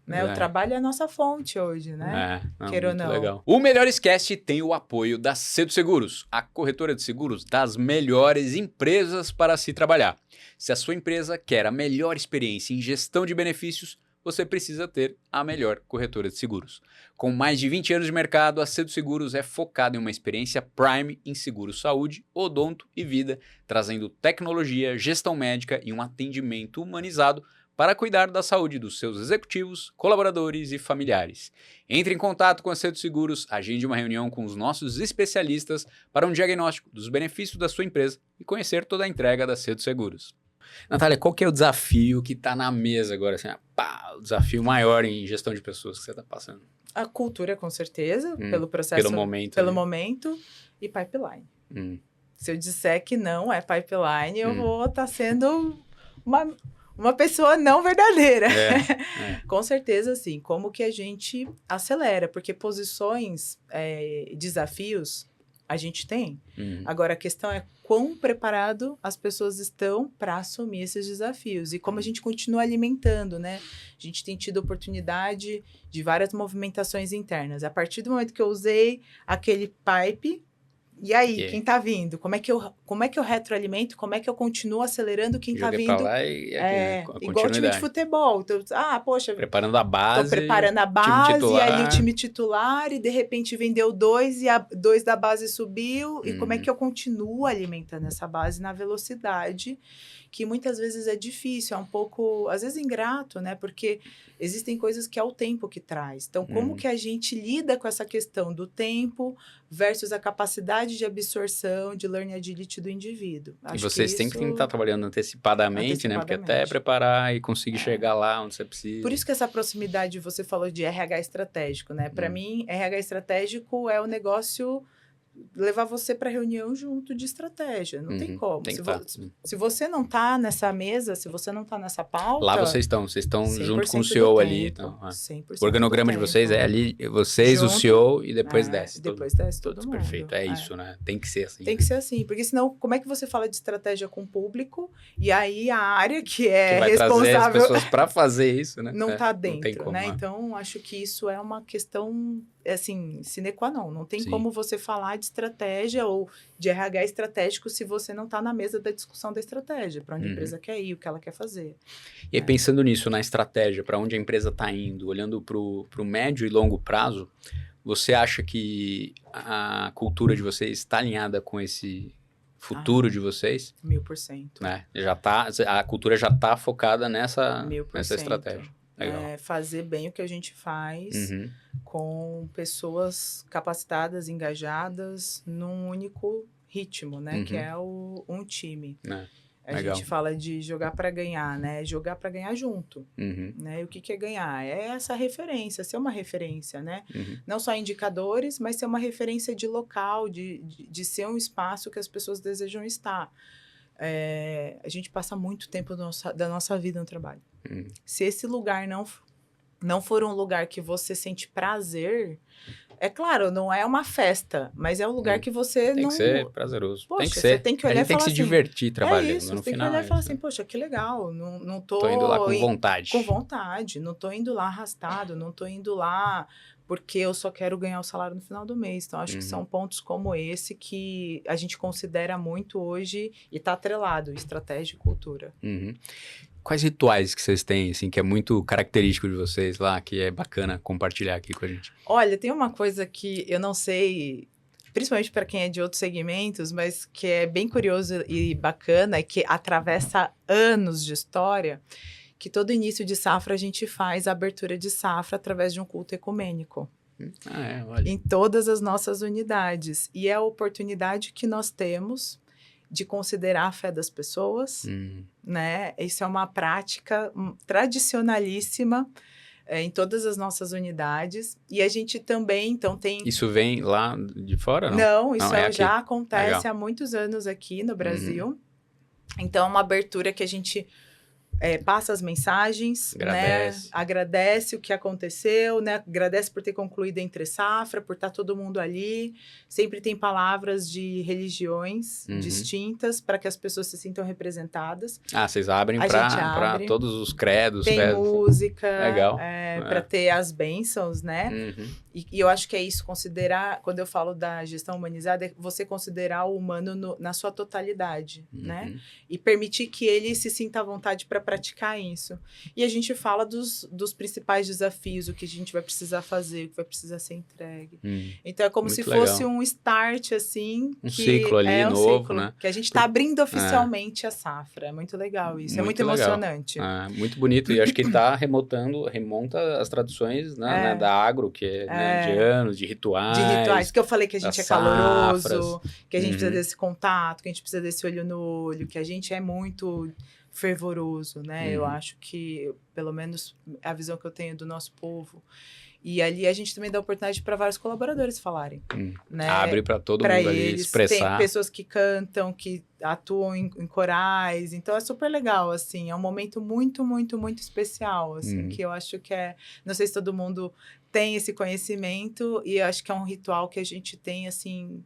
Né? O trabalho é a nossa fonte hoje, né? Queira ou não. Legal. O melhor Cast tem o apoio da Cedo Seguros, a corretora de seguros das melhores empresas para se trabalhar. Se a sua empresa quer a melhor experiência em gestão de benefícios, você precisa ter a melhor corretora de seguros. Com mais de 20 anos de mercado, a Cedo Seguros é focada em uma experiência prime em seguro saúde, odonto e vida, trazendo tecnologia, gestão médica e um atendimento humanizado para cuidar da saúde dos seus executivos, colaboradores e familiares. Entre em contato com a Cedo Seguros, agende uma reunião com os nossos especialistas para um diagnóstico dos benefícios da sua empresa e conhecer toda a entrega da Cedo Seguros. Natália, qual que é o desafio que está na mesa agora? Assim, o desafio maior em gestão de pessoas que você está passando? A cultura, com certeza, pelo processo, pelo momento, e pipeline. Se eu disser que não é pipeline, eu vou estar sendo uma pessoa não verdadeira. Com certeza, sim. Como que a gente acelera? Porque posições, desafios, a gente tem. Agora, a questão é quão preparado as pessoas estão para assumir esses desafios. E como a gente continua alimentando, né? A gente tem tido oportunidade de várias movimentações internas. A partir do momento que eu usei aquele pipe, E aí, Yeah. quem tá vindo? Como é que eu retroalimento? Como é que eu continuo acelerando quem tá Joguei pra vindo? lá e aqui, né? Igual time de Continuidade. futebol. Então, poxa, Preparando a base. tô preparando a time base, titular. ali o time titular, e de repente vendeu 2 e 2 da base subiu. E como é que eu continuo alimentando essa base na velocidade, que muitas vezes é difícil, é um pouco, às vezes, ingrato, né? Porque existem coisas que é o tempo que traz. Então, como que a gente lida com essa questão do tempo versus a capacidade de absorção, de learning agility do indivíduo? E Acho vocês que sempre têm que isso... estar trabalhando antecipadamente, né? Porque até preparar e conseguir chegar lá onde você precisa. Por isso que essa proximidade, você falou de RH estratégico, né? Para mim, RH estratégico é o negócio levar você para reunião junto de estratégia. Não tem como. Tem que Se você não tá nessa mesa, se você não tá nessa pauta... Lá vocês estão junto com o 100% CEO do ali. tempo, Então, 100% o organograma de do vocês tempo. é ali, vocês, Junto. o CEO, e depois desce. Depois desce todo mundo. Perfeito, é isso, né? Tem que ser assim. Tem que ser assim, porque senão, como é que você fala de estratégia com o público e aí a área que é vai responsável... trazer as pessoas para fazer isso, né? Não tá dentro, não tem como, né? Então, acho que isso é uma questão, assim, sine qua non. Não tem como você falar de estratégia ou de RH estratégico se você não tá na mesa da discussão da estratégia, para onde a empresa quer ir, o que ela quer fazer. E aí, pensando nisso, na estratégia, para onde a empresa está indo, olhando para o médio e longo prazo, você acha que a cultura de vocês está alinhada com esse futuro de vocês? 1000%. Né? A cultura já está focada nessa 1000%. Estratégia. Legal. Fazer bem o que a gente faz com pessoas capacitadas, engajadas, num único ritmo, né? Que é um time. A gente fala de jogar para ganhar, né? Jogar para ganhar junto, né? E o que é ganhar? É essa referência, ser uma referência, né? Não só indicadores, mas ser uma referência de local, de ser um espaço que as pessoas desejam estar. A gente passa muito tempo da nossa vida no trabalho. Se esse lugar não for um lugar que você sente prazer, é claro, não é uma festa, mas é um lugar que você tem não... que ser prazeroso. Poxa, tem que ser. você tem que olhar e falar tem que se assim, divertir trabalhando. isso, no tem final, que olhar e falar assim, poxa, que legal, não tô indo lá com vontade. Com vontade, não tô indo lá arrastado, não tô indo lá porque eu só quero ganhar o salário no final do mês. Então, acho que são pontos como esse que a gente considera muito hoje e está atrelado, estratégia e cultura. Quais rituais que vocês têm, assim, que é muito característico de vocês lá, que é bacana compartilhar aqui com a gente? Olha, tem uma coisa que eu não sei, principalmente para quem é de outros segmentos, mas que é bem curioso e bacana, e que atravessa anos de história, que todo início de safra a gente faz a abertura de safra através de um culto ecumênico. Olha. Em todas as nossas unidades. E é a oportunidade que nós temos de considerar a fé das pessoas, né? Isso é uma prática tradicionalíssima em todas as nossas unidades. E a gente também, então, tem... Isso vem lá de fora, não? Não, isso já aqui. acontece Legal. há muitos anos aqui no Brasil. Então, é uma abertura que a gente... passa as mensagens, agradece. Né? Agradece o que aconteceu, né? Agradece por ter concluído a entre safra, por estar todo mundo ali. Sempre tem palavras de religiões distintas para que as pessoas se sintam representadas. Vocês abrem para todos os credos. Tem música, legal. Para ter as bênçãos, né? E eu acho que é isso, considerar, quando eu falo da gestão humanizada, é você considerar o humano na sua totalidade, né? E permitir que ele se sinta à vontade para praticar isso. E a gente fala dos principais desafios, o que a gente vai precisar fazer, o que vai precisar ser entregue. Então, é como muito se legal. fosse um start, assim... Um ciclo ali novo, ciclo, né? Que a gente está abrindo oficialmente a safra. É muito legal isso. É muito emocionante. Muito bonito. E acho que remonta as tradições né, da agro, que é né, de anos, de rituais. De rituais, que eu falei que a gente é caloroso, safras. Que a gente precisa desse contato, que a gente precisa desse olho no olho, que a gente é muito fervoroso, né? Eu acho que, pelo menos, a visão que eu tenho do nosso povo. E ali a gente também dá oportunidade para vários colaboradores falarem. Né? Abre para todo mundo ali expressar. Tem pessoas que cantam, que atuam em corais. Então, é super legal, assim. É um momento muito, muito, muito especial, assim. Que eu acho que é... Não sei se todo mundo tem esse conhecimento. E eu acho que é um ritual que a gente tem, assim...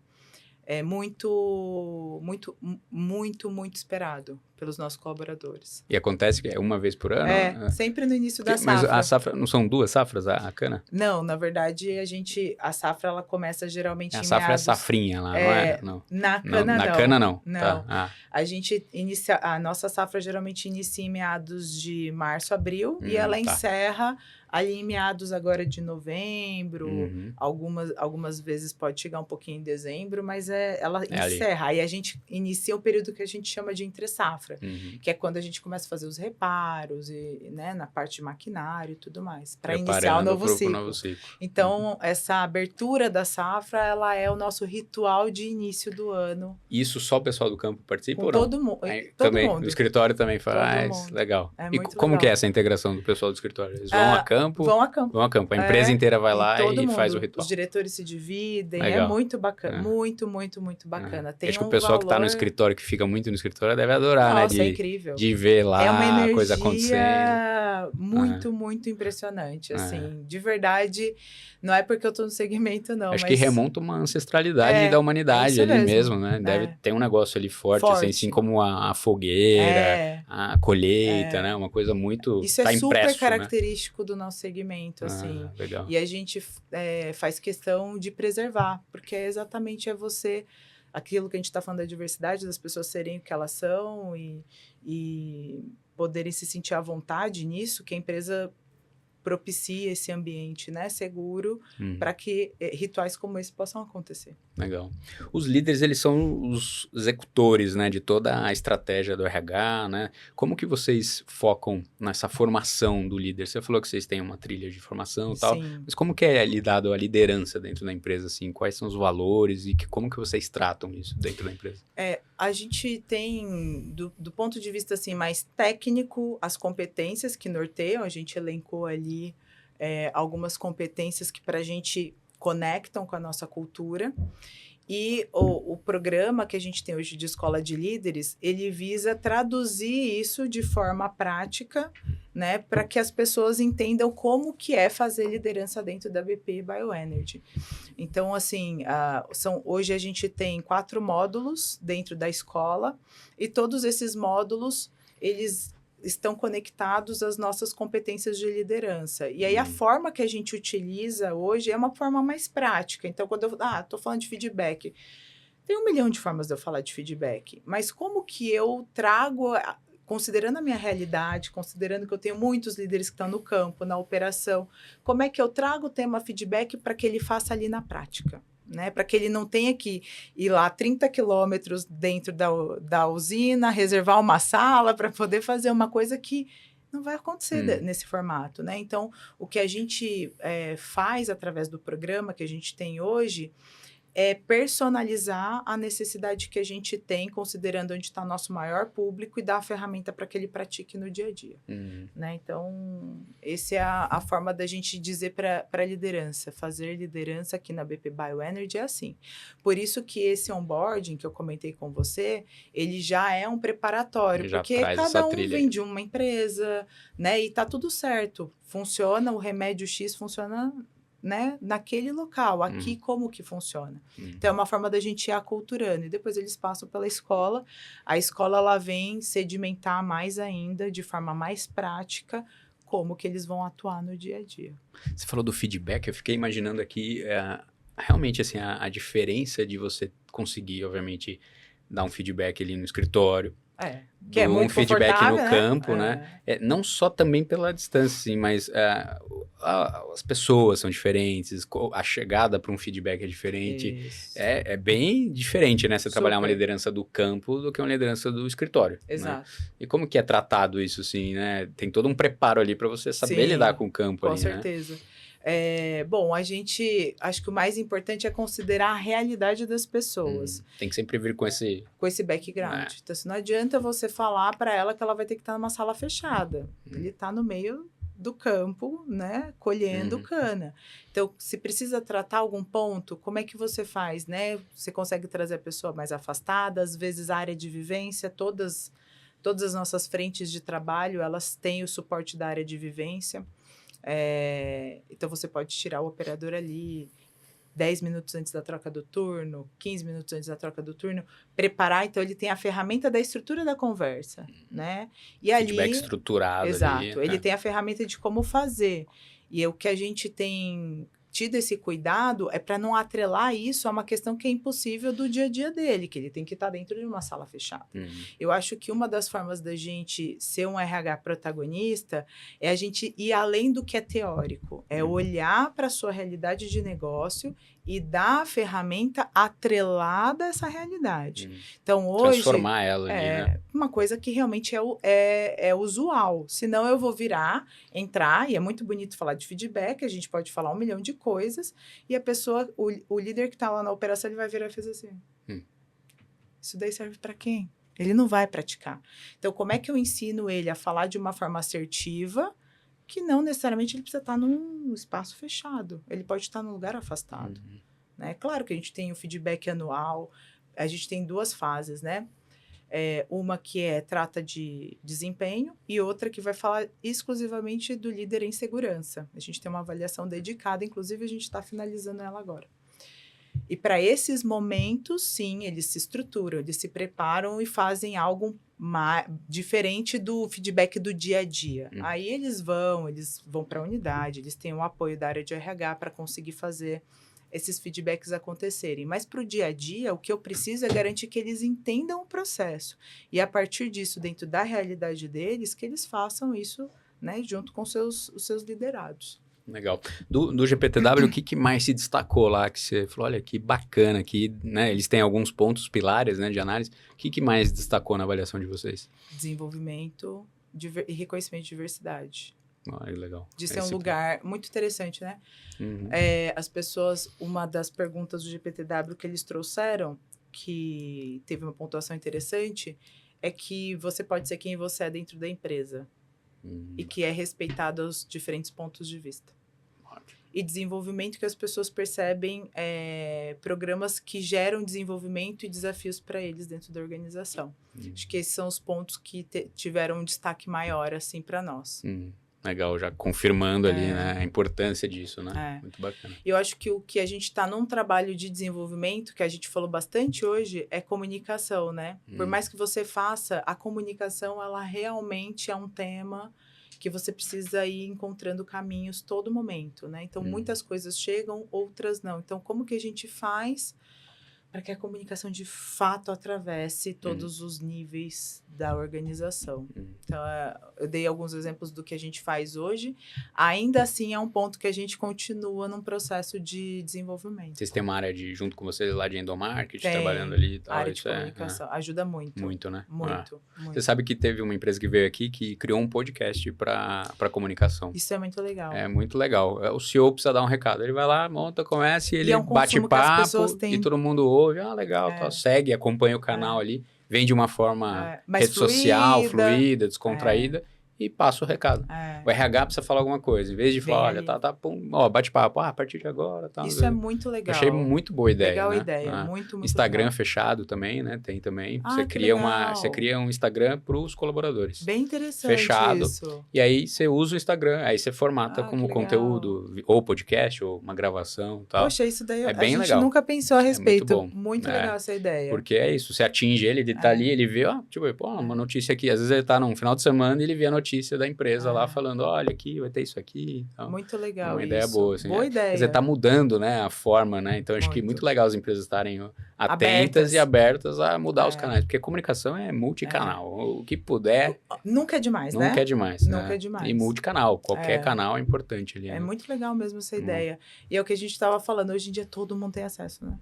muito, muito, muito, muito esperado pelos nossos colaboradores. E acontece que é uma vez por ano? Sempre no início da Mas safra. a safra, não são 2 safras a cana? Não, na verdade, a safra ela começa geralmente A em safra meados... é safrinha lá, não é? Não. Na cana, Na não. cana, não. Não. Tá. A gente inicia... A nossa safra geralmente inicia em meados de março, abril, e ela encerra ali em meados agora de novembro, algumas vezes pode chegar um pouquinho em dezembro, mas ela encerra. Aí a gente inicia o período que a gente chama de entre-safra, que é quando a gente começa a fazer os reparos, né, na parte de maquinário e tudo mais, para iniciar o novo ciclo. Então, essa abertura da safra, ela é o nosso ritual de início do ano. Isso só o pessoal do campo participa Com ou não? todo mundo. Também, o escritório também faz, legal. E como que é essa integração do pessoal do escritório? Eles vão a campo? Vão a campo. A empresa inteira vai lá e faz o ritual. Os diretores se dividem, legal. É muito bacana, muito bacana. Tem acho que o pessoal que está no escritório, que fica muito no escritório, deve adorar, Nossa, né? É incrível. De ver lá a coisa acontecendo. Muito impressionante, assim, de verdade, não é porque eu tô no segmento, não. Acho que remonta uma ancestralidade da humanidade ali mesmo, né? Deve ter um negócio ali forte. Assim como a fogueira, a colheita, né? Uma coisa muito... Isso é super característico do nosso segmento, assim. Legal. E a gente faz questão de preservar, porque exatamente você... Aquilo que a gente está falando da diversidade, das pessoas serem o que elas são e poderem se sentir à vontade nisso, que a empresa propicia esse ambiente, né, seguro para que rituais como esse possam acontecer. Legal. Os líderes, eles são os executores, né, de toda a estratégia do RH, né? Como que vocês focam nessa formação do líder? Você falou que vocês têm uma trilha de formação e tal, mas como que é lidado a liderança dentro da empresa, assim? Quais são os valores e como que vocês tratam isso dentro da empresa? A gente tem, do ponto de vista, assim, mais técnico, as competências que norteiam, a gente elencou ali algumas competências que para a gente conectam com a nossa cultura. E o programa que a gente tem hoje de Escola de Líderes, ele visa traduzir isso de forma prática, né, para que as pessoas entendam como que é fazer liderança dentro da BP Bioenergy. Então, assim, hoje a gente tem 4 módulos dentro da escola e todos esses módulos, eles estão conectados às nossas competências de liderança. E aí, a forma que a gente utiliza hoje é uma forma mais prática. Então, quando eu estou falando de feedback, tem 1 milhão de formas de eu falar de feedback, mas como que eu trago, considerando a minha realidade, considerando que eu tenho muitos líderes que estão no campo, na operação, como é que eu trago o tema feedback para que ele faça ali na prática? Né, para que ele não tenha que ir lá 30 quilômetros dentro da usina, reservar uma sala para poder fazer uma coisa que não vai acontecer nesse formato. Né? Então, o que a gente faz através do programa que a gente tem hoje é personalizar a necessidade que a gente tem, considerando onde está o nosso maior público, e dar a ferramenta para que ele pratique no dia a dia. Né? Então, essa é a forma da gente dizer para a liderança. Fazer liderança aqui na BP Bioenergy é assim. Por isso que esse onboarding que eu comentei com você, ele já é um preparatório, porque cada um vem de uma empresa, né? E está tudo certo. Funciona, o remédio X funciona... Né, naquele local, aqui como que funciona. Então, é uma forma da gente ir aculturando. E depois eles passam pela escola. A escola, ela vem sedimentar mais ainda, de forma mais prática, como que eles vão atuar no dia a dia. Você falou do feedback, eu fiquei imaginando aqui, realmente, assim, a diferença de você conseguir, obviamente, dar um feedback ali no escritório, que é muito feedback no campo, né? Não só também pela distância, assim, mas as pessoas são diferentes, a chegada para um feedback é diferente. É bem diferente, né? Você trabalhar uma liderança do campo do que uma liderança do escritório. Exato. Né? E como que é tratado isso, assim, né? Tem todo um preparo ali para você saber lidar com o campo ali, né? Com certeza. Bom, acho que o mais importante é considerar a realidade das pessoas. Tem que sempre vir com esse background. Então, não adianta você falar para ela que ela vai ter que estar numa sala fechada. Ele está no meio do campo, né, colhendo cana. Então, se precisa tratar algum ponto, como é que você faz, né? Você consegue trazer a pessoa mais afastada, às vezes a área de vivência, todas as nossas frentes de trabalho, elas têm o suporte da área de vivência. Então, você pode tirar o operador ali, 10 minutos antes da troca do turno, 15 minutos antes da troca do turno, preparar. Então, ele tem a ferramenta da estrutura da conversa, né? E Feedback ali, estruturado. exato, Ali, ele tem a ferramenta de como fazer. E o que a gente tem tido esse cuidado é para não atrelar isso a uma questão que é impossível do dia a dia dele, que ele tem que estar dentro de uma sala fechada. Eu acho que uma das formas da gente ser um RH protagonista é a gente ir além do que é teórico, é olhar para a sua realidade de negócio e dar a ferramenta atrelada a essa realidade. Então, hoje... Transformar ela ali, né? uma coisa que realmente é usual. Senão eu vou entrar, e é muito bonito falar de feedback, a gente pode falar 1 milhão de coisas, e a pessoa, o líder que está lá na operação, ele vai virar e fazer assim. Isso daí serve para quem? Ele não vai praticar. Então, como é que eu ensino ele a falar de uma forma assertiva, que não necessariamente ele precisa estar num espaço fechado. Ele pode estar num lugar afastado. Né? Claro que a gente tem o feedback anual, a gente tem 2 fases, né? Uma que trata de desempenho e outra que vai falar exclusivamente do líder em segurança. A gente tem uma avaliação dedicada, inclusive a gente está finalizando ela agora. E para esses momentos, sim, eles se estruturam, eles se preparam e fazem algo diferente do feedback do dia a dia. Aí eles vão para a unidade, eles têm o apoio da área de RH para conseguir fazer esses feedbacks acontecerem. Mas para o dia a dia, o que eu preciso é garantir que eles entendam o processo. E a partir disso, dentro da realidade deles, que eles façam isso, né, junto com os seus liderados. Legal. Do GPTW, o que mais se destacou lá? Que você falou, olha, que bacana aqui, né? Eles têm alguns pontos pilares, né, de análise. O que mais destacou na avaliação de vocês? Desenvolvimento e reconhecimento de diversidade. Legal. De ser um lugar muito interessante, né? As pessoas, uma das perguntas do GPTW que eles trouxeram, que teve uma pontuação interessante, é que você pode ser quem você é dentro da empresa. E que é respeitado os diferentes pontos de vista. E desenvolvimento que as pessoas percebem programas que geram desenvolvimento e desafios para eles dentro da organização. Acho que esses são os pontos que tiveram um destaque maior, assim, para nós. Legal, já confirmando ali, né, a importância disso, né? Muito bacana. Eu acho que o que a gente está num trabalho de desenvolvimento, que a gente falou bastante hoje, é comunicação, né? Por mais que você faça, a comunicação, ela realmente é um tema que você precisa ir encontrando caminhos todo momento, né? Então, muitas coisas chegam, outras não. Então, como que a gente faz para que a comunicação de fato atravesse todos os níveis da organização? Então, eu dei alguns exemplos do que a gente faz hoje. Ainda assim, é um ponto que a gente continua num processo de desenvolvimento. Vocês têm uma área de, junto com vocês lá de endomarketing, trabalhando ali e tal? A área de comunicação. Ajuda muito. Muito, né? Muito. Você sabe que teve uma empresa que veio aqui que criou um podcast para comunicação. Isso é muito legal. É muito legal. O CEO precisa dar um recado. Ele vai lá, monta, começa e ele bate papo e todo mundo ouve. Legal, tá, segue, acompanha o canal ali, vem de uma forma rede social, fluida, descontraída e passa o recado. O RH precisa falar alguma coisa, em vez de falar, olha, pum, bate papo, a partir de agora, tá. Isso é muito legal. Achei muito boa ideia. Legal né? ideia, muito Instagram legal. fechado também, né? Tem também. Você cria um Instagram para os colaboradores. Bem interessante fechado. Isso. E aí você usa o Instagram, aí você formata como conteúdo, ou podcast, ou uma gravação, tal. Poxa, isso daí é bem a gente legal. nunca pensou a respeito. Muito bom. Muito legal essa ideia. Porque é isso, você atinge ele tá ali, ele vê, uma notícia aqui. Às vezes ele tá num final de semana e ele vê a notícia da empresa lá falando, olha aqui, vai ter isso aqui. Então, muito legal. Uma ideia boa, assim. Boa ideia. Quer dizer, tá mudando, né, a forma, né? Então, acho que é muito legal as empresas estarem atentas e abertas a mudar os canais. Porque comunicação é multicanal. O que puder... Nunca é demais, né? Nunca é demais, né? Nunca é demais. E multicanal. Qualquer canal é importante ali. É né? muito legal mesmo essa ideia. E é o que a gente estava falando. Hoje em dia, todo mundo tem acesso, né?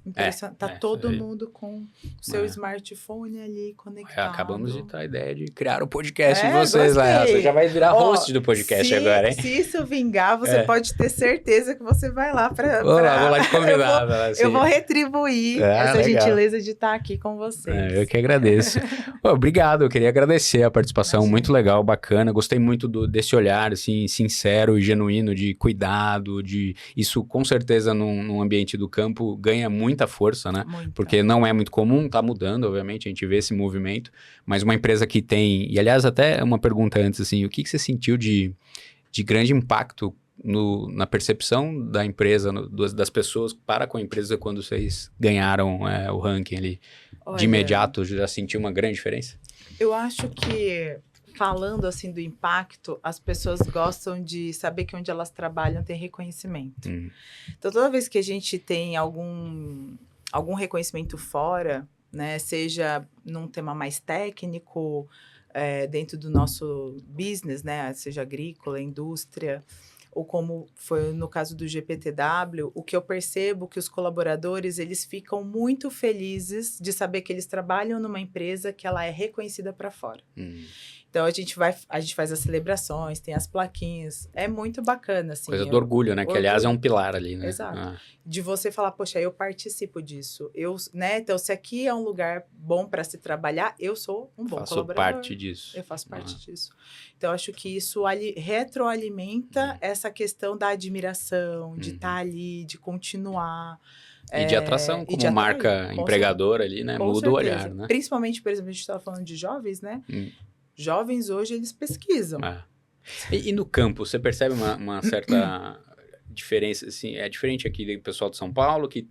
Interessante. Tá todo mundo com o seu smartphone ali conectado. Acabamos de ter a ideia de criar o podcast de vocês lá. Você já vai virar host do podcast agora, hein? Se isso vingar, você pode ter certeza que você vai lá para... Vou lá te convidar. Eu vou retribuir essa gentileza de estar aqui com vocês. Eu que agradeço. Obrigado, eu queria agradecer a participação, muito legal, bacana. Gostei muito desse olhar, assim, sincero e genuíno de cuidado, isso com certeza num ambiente do campo ganha muita força, né? Porque não é muito comum, tá mudando, obviamente, a gente vê esse movimento, mas uma empresa que tem, e aliás até uma pergunta antes, assim, o que você sentiu de grande impacto na percepção da empresa, das pessoas para com a empresa quando vocês ganharam o ranking ali? Olha, De imediato, já sentiu uma grande diferença? Eu acho que, falando assim do impacto, as pessoas gostam de saber que onde elas trabalham tem reconhecimento. Então, toda vez que a gente tem algum reconhecimento fora, né, seja num tema mais técnico, dentro do nosso business, né, seja agrícola, indústria, ou como foi no caso do GPTW, o que eu percebo que os colaboradores, eles ficam muito felizes de saber que eles trabalham numa empresa que ela é reconhecida para fora. Então, a gente faz as celebrações, tem as plaquinhas, é muito bacana, assim. Coisa do orgulho, né? Que, aliás, é um pilar ali, né? Exato. De você falar, poxa, eu participo disso. Né? Então, se aqui é um lugar bom para se trabalhar, eu sou um bom colaborador. Faço parte disso. Eu faço parte disso. Então, acho que isso retroalimenta essa questão da admiração, de estar ali, de continuar. E de atração, como marca empregadora ali, né? Muda o olhar, né? Principalmente, por exemplo, a gente estava falando de jovens, né? Jovens hoje, eles pesquisam. E no campo, você percebe uma certa diferença, assim, é diferente aqui do pessoal de São Paulo, que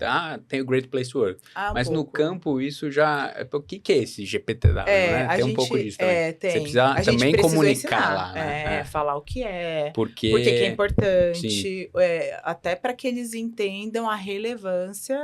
tem o Great Place to Work. Mas no campo, isso já... O que é esse GPTW, né? Tem um pouco disso também. Tem. Você precisa também comunicar lá, né? Falar o que é, porque que é importante, até para que eles entendam a relevância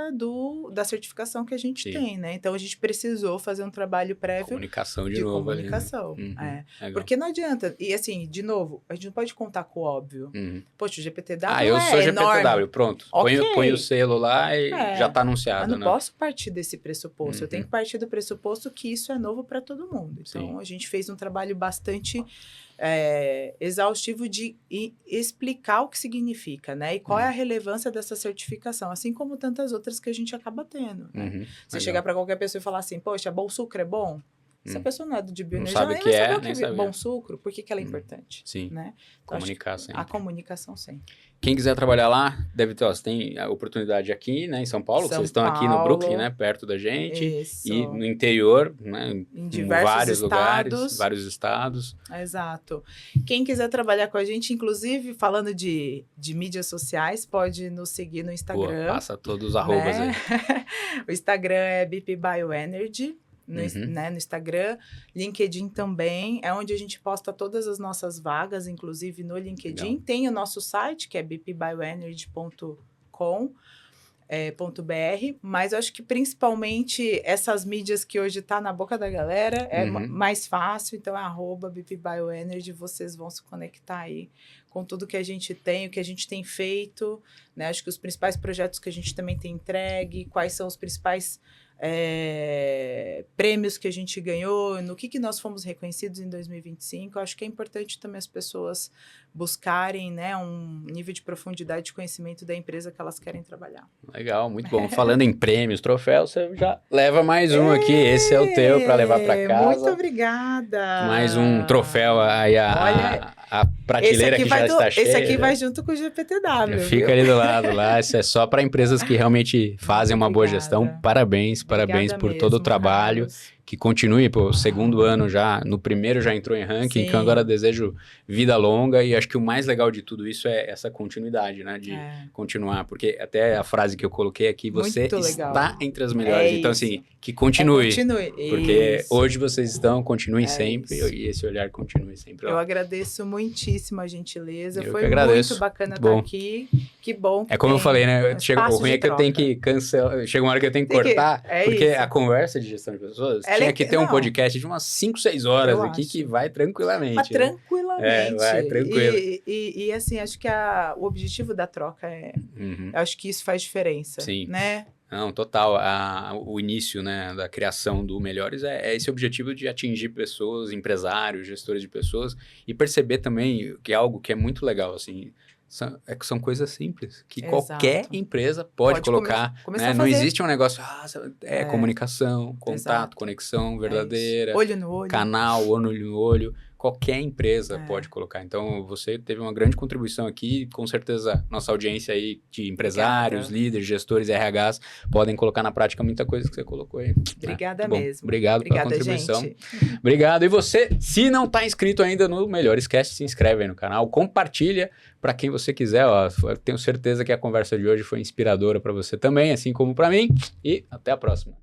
da certificação que a gente tem, né? Então, a gente precisou fazer um trabalho prévio comunicação de novo comunicação. Ali, né? Porque não adianta. E assim, de novo, a gente não pode contar com o óbvio. Poxa, o GPTW eu sou GPTW, enorme. Pronto. Okay. Põe o selo lá e já está anunciado. Eu não posso partir desse pressuposto. Eu tenho que partir do pressuposto que isso é novo para todo mundo. Então, a gente fez um trabalho bastante exaustivo de explicar o que significa, né? E qual é a relevância dessa certificação, assim como tantas outras que a gente acaba tendo. Né? Você chegar para qualquer pessoa e falar assim, poxa, bom sucro é bom? Se a pessoa não é de bioenergia, ela nem sabe o que é bom sucro, por que ela é importante? Sim, né? Então, comunicar sempre. A comunicação sempre. Quem quiser trabalhar lá, você tem a oportunidade aqui, né, em São Paulo, vocês estão aqui no Brooklyn, né, perto da gente. Isso. E no interior, né, em diversos lugares, vários estados. Exato. Quem quiser trabalhar com a gente, inclusive, falando de mídias sociais, pode nos seguir no Instagram. Passa todos os arrobas aí. O Instagram é BP Bioenergy. No Instagram, LinkedIn também, é onde a gente posta todas as nossas vagas, inclusive no LinkedIn. Legal. Tem o nosso site, que é bpbioenergy.com.br, mas eu acho que principalmente essas mídias que hoje tá na boca da galera, é mais fácil, então é @bpbioenergy, vocês vão se conectar aí com tudo que a gente tem, o que a gente tem feito, né? Acho que os principais projetos que a gente também tem entregue, quais são os principais prêmios que a gente ganhou, no que nós fomos reconhecidos em 2025. Eu acho que é importante também as pessoas buscarem, né, um nível de profundidade de conhecimento da empresa que elas querem trabalhar. Legal, muito bom. Falando em prêmios, troféus, você já leva mais um aqui. Esse é o teu para levar para casa. Muito obrigada. Mais um troféu aí, a prateleira que já está cheia. Esse aqui vai junto com o GPTW. Fica ali do lado lá. Isso é só para empresas que realmente fazem uma boa gestão. Parabéns por mesmo, todo o trabalho. Carlos. Que continue, o segundo ano já, no primeiro já entrou em ranking, então agora desejo vida longa, e acho que o mais legal de tudo isso é essa continuidade, né, de continuar, porque até a frase que eu coloquei aqui, você está entre as melhores, então assim, que continue, porque hoje vocês estão, continuem sempre, e esse olhar continue sempre. Eu agradeço muitíssimo a gentileza, foi muito bacana estar aqui, que bom que como eu falei, né, o ruim é que eu tenho que cancelar, chega uma hora que eu tenho que cortar, porque a conversa de gestão de pessoas... Tinha que ter um podcast de umas 5, 6 horas aqui que vai tranquilamente. Mas tranquilamente. Vai tranquilo. E assim, acho que o objetivo da troca eu acho que isso faz diferença. Sim. Né? Não, total. O início, né, da criação do Melhores é esse objetivo de atingir pessoas, empresários, gestores de pessoas e perceber também que é algo que é muito legal, assim... São coisas simples, que qualquer empresa pode colocar, né? Não existe um negócio, comunicação, contato, conexão verdadeira, olho no olho, canal, olho no olho, qualquer empresa pode colocar. Então, você teve uma grande contribuição aqui, com certeza nossa audiência aí de empresários, líderes, gestores, RHs, podem colocar na prática muita coisa que você colocou aí. Obrigada Bom, mesmo. obrigado pela Obrigada, contribuição. gente. Obrigado. E você, se não está inscrito ainda no Melhores Cast, se inscreve aí no canal, compartilha para quem você quiser. Ó, eu tenho certeza que a conversa de hoje foi inspiradora para você também, assim como para mim. E até a próxima.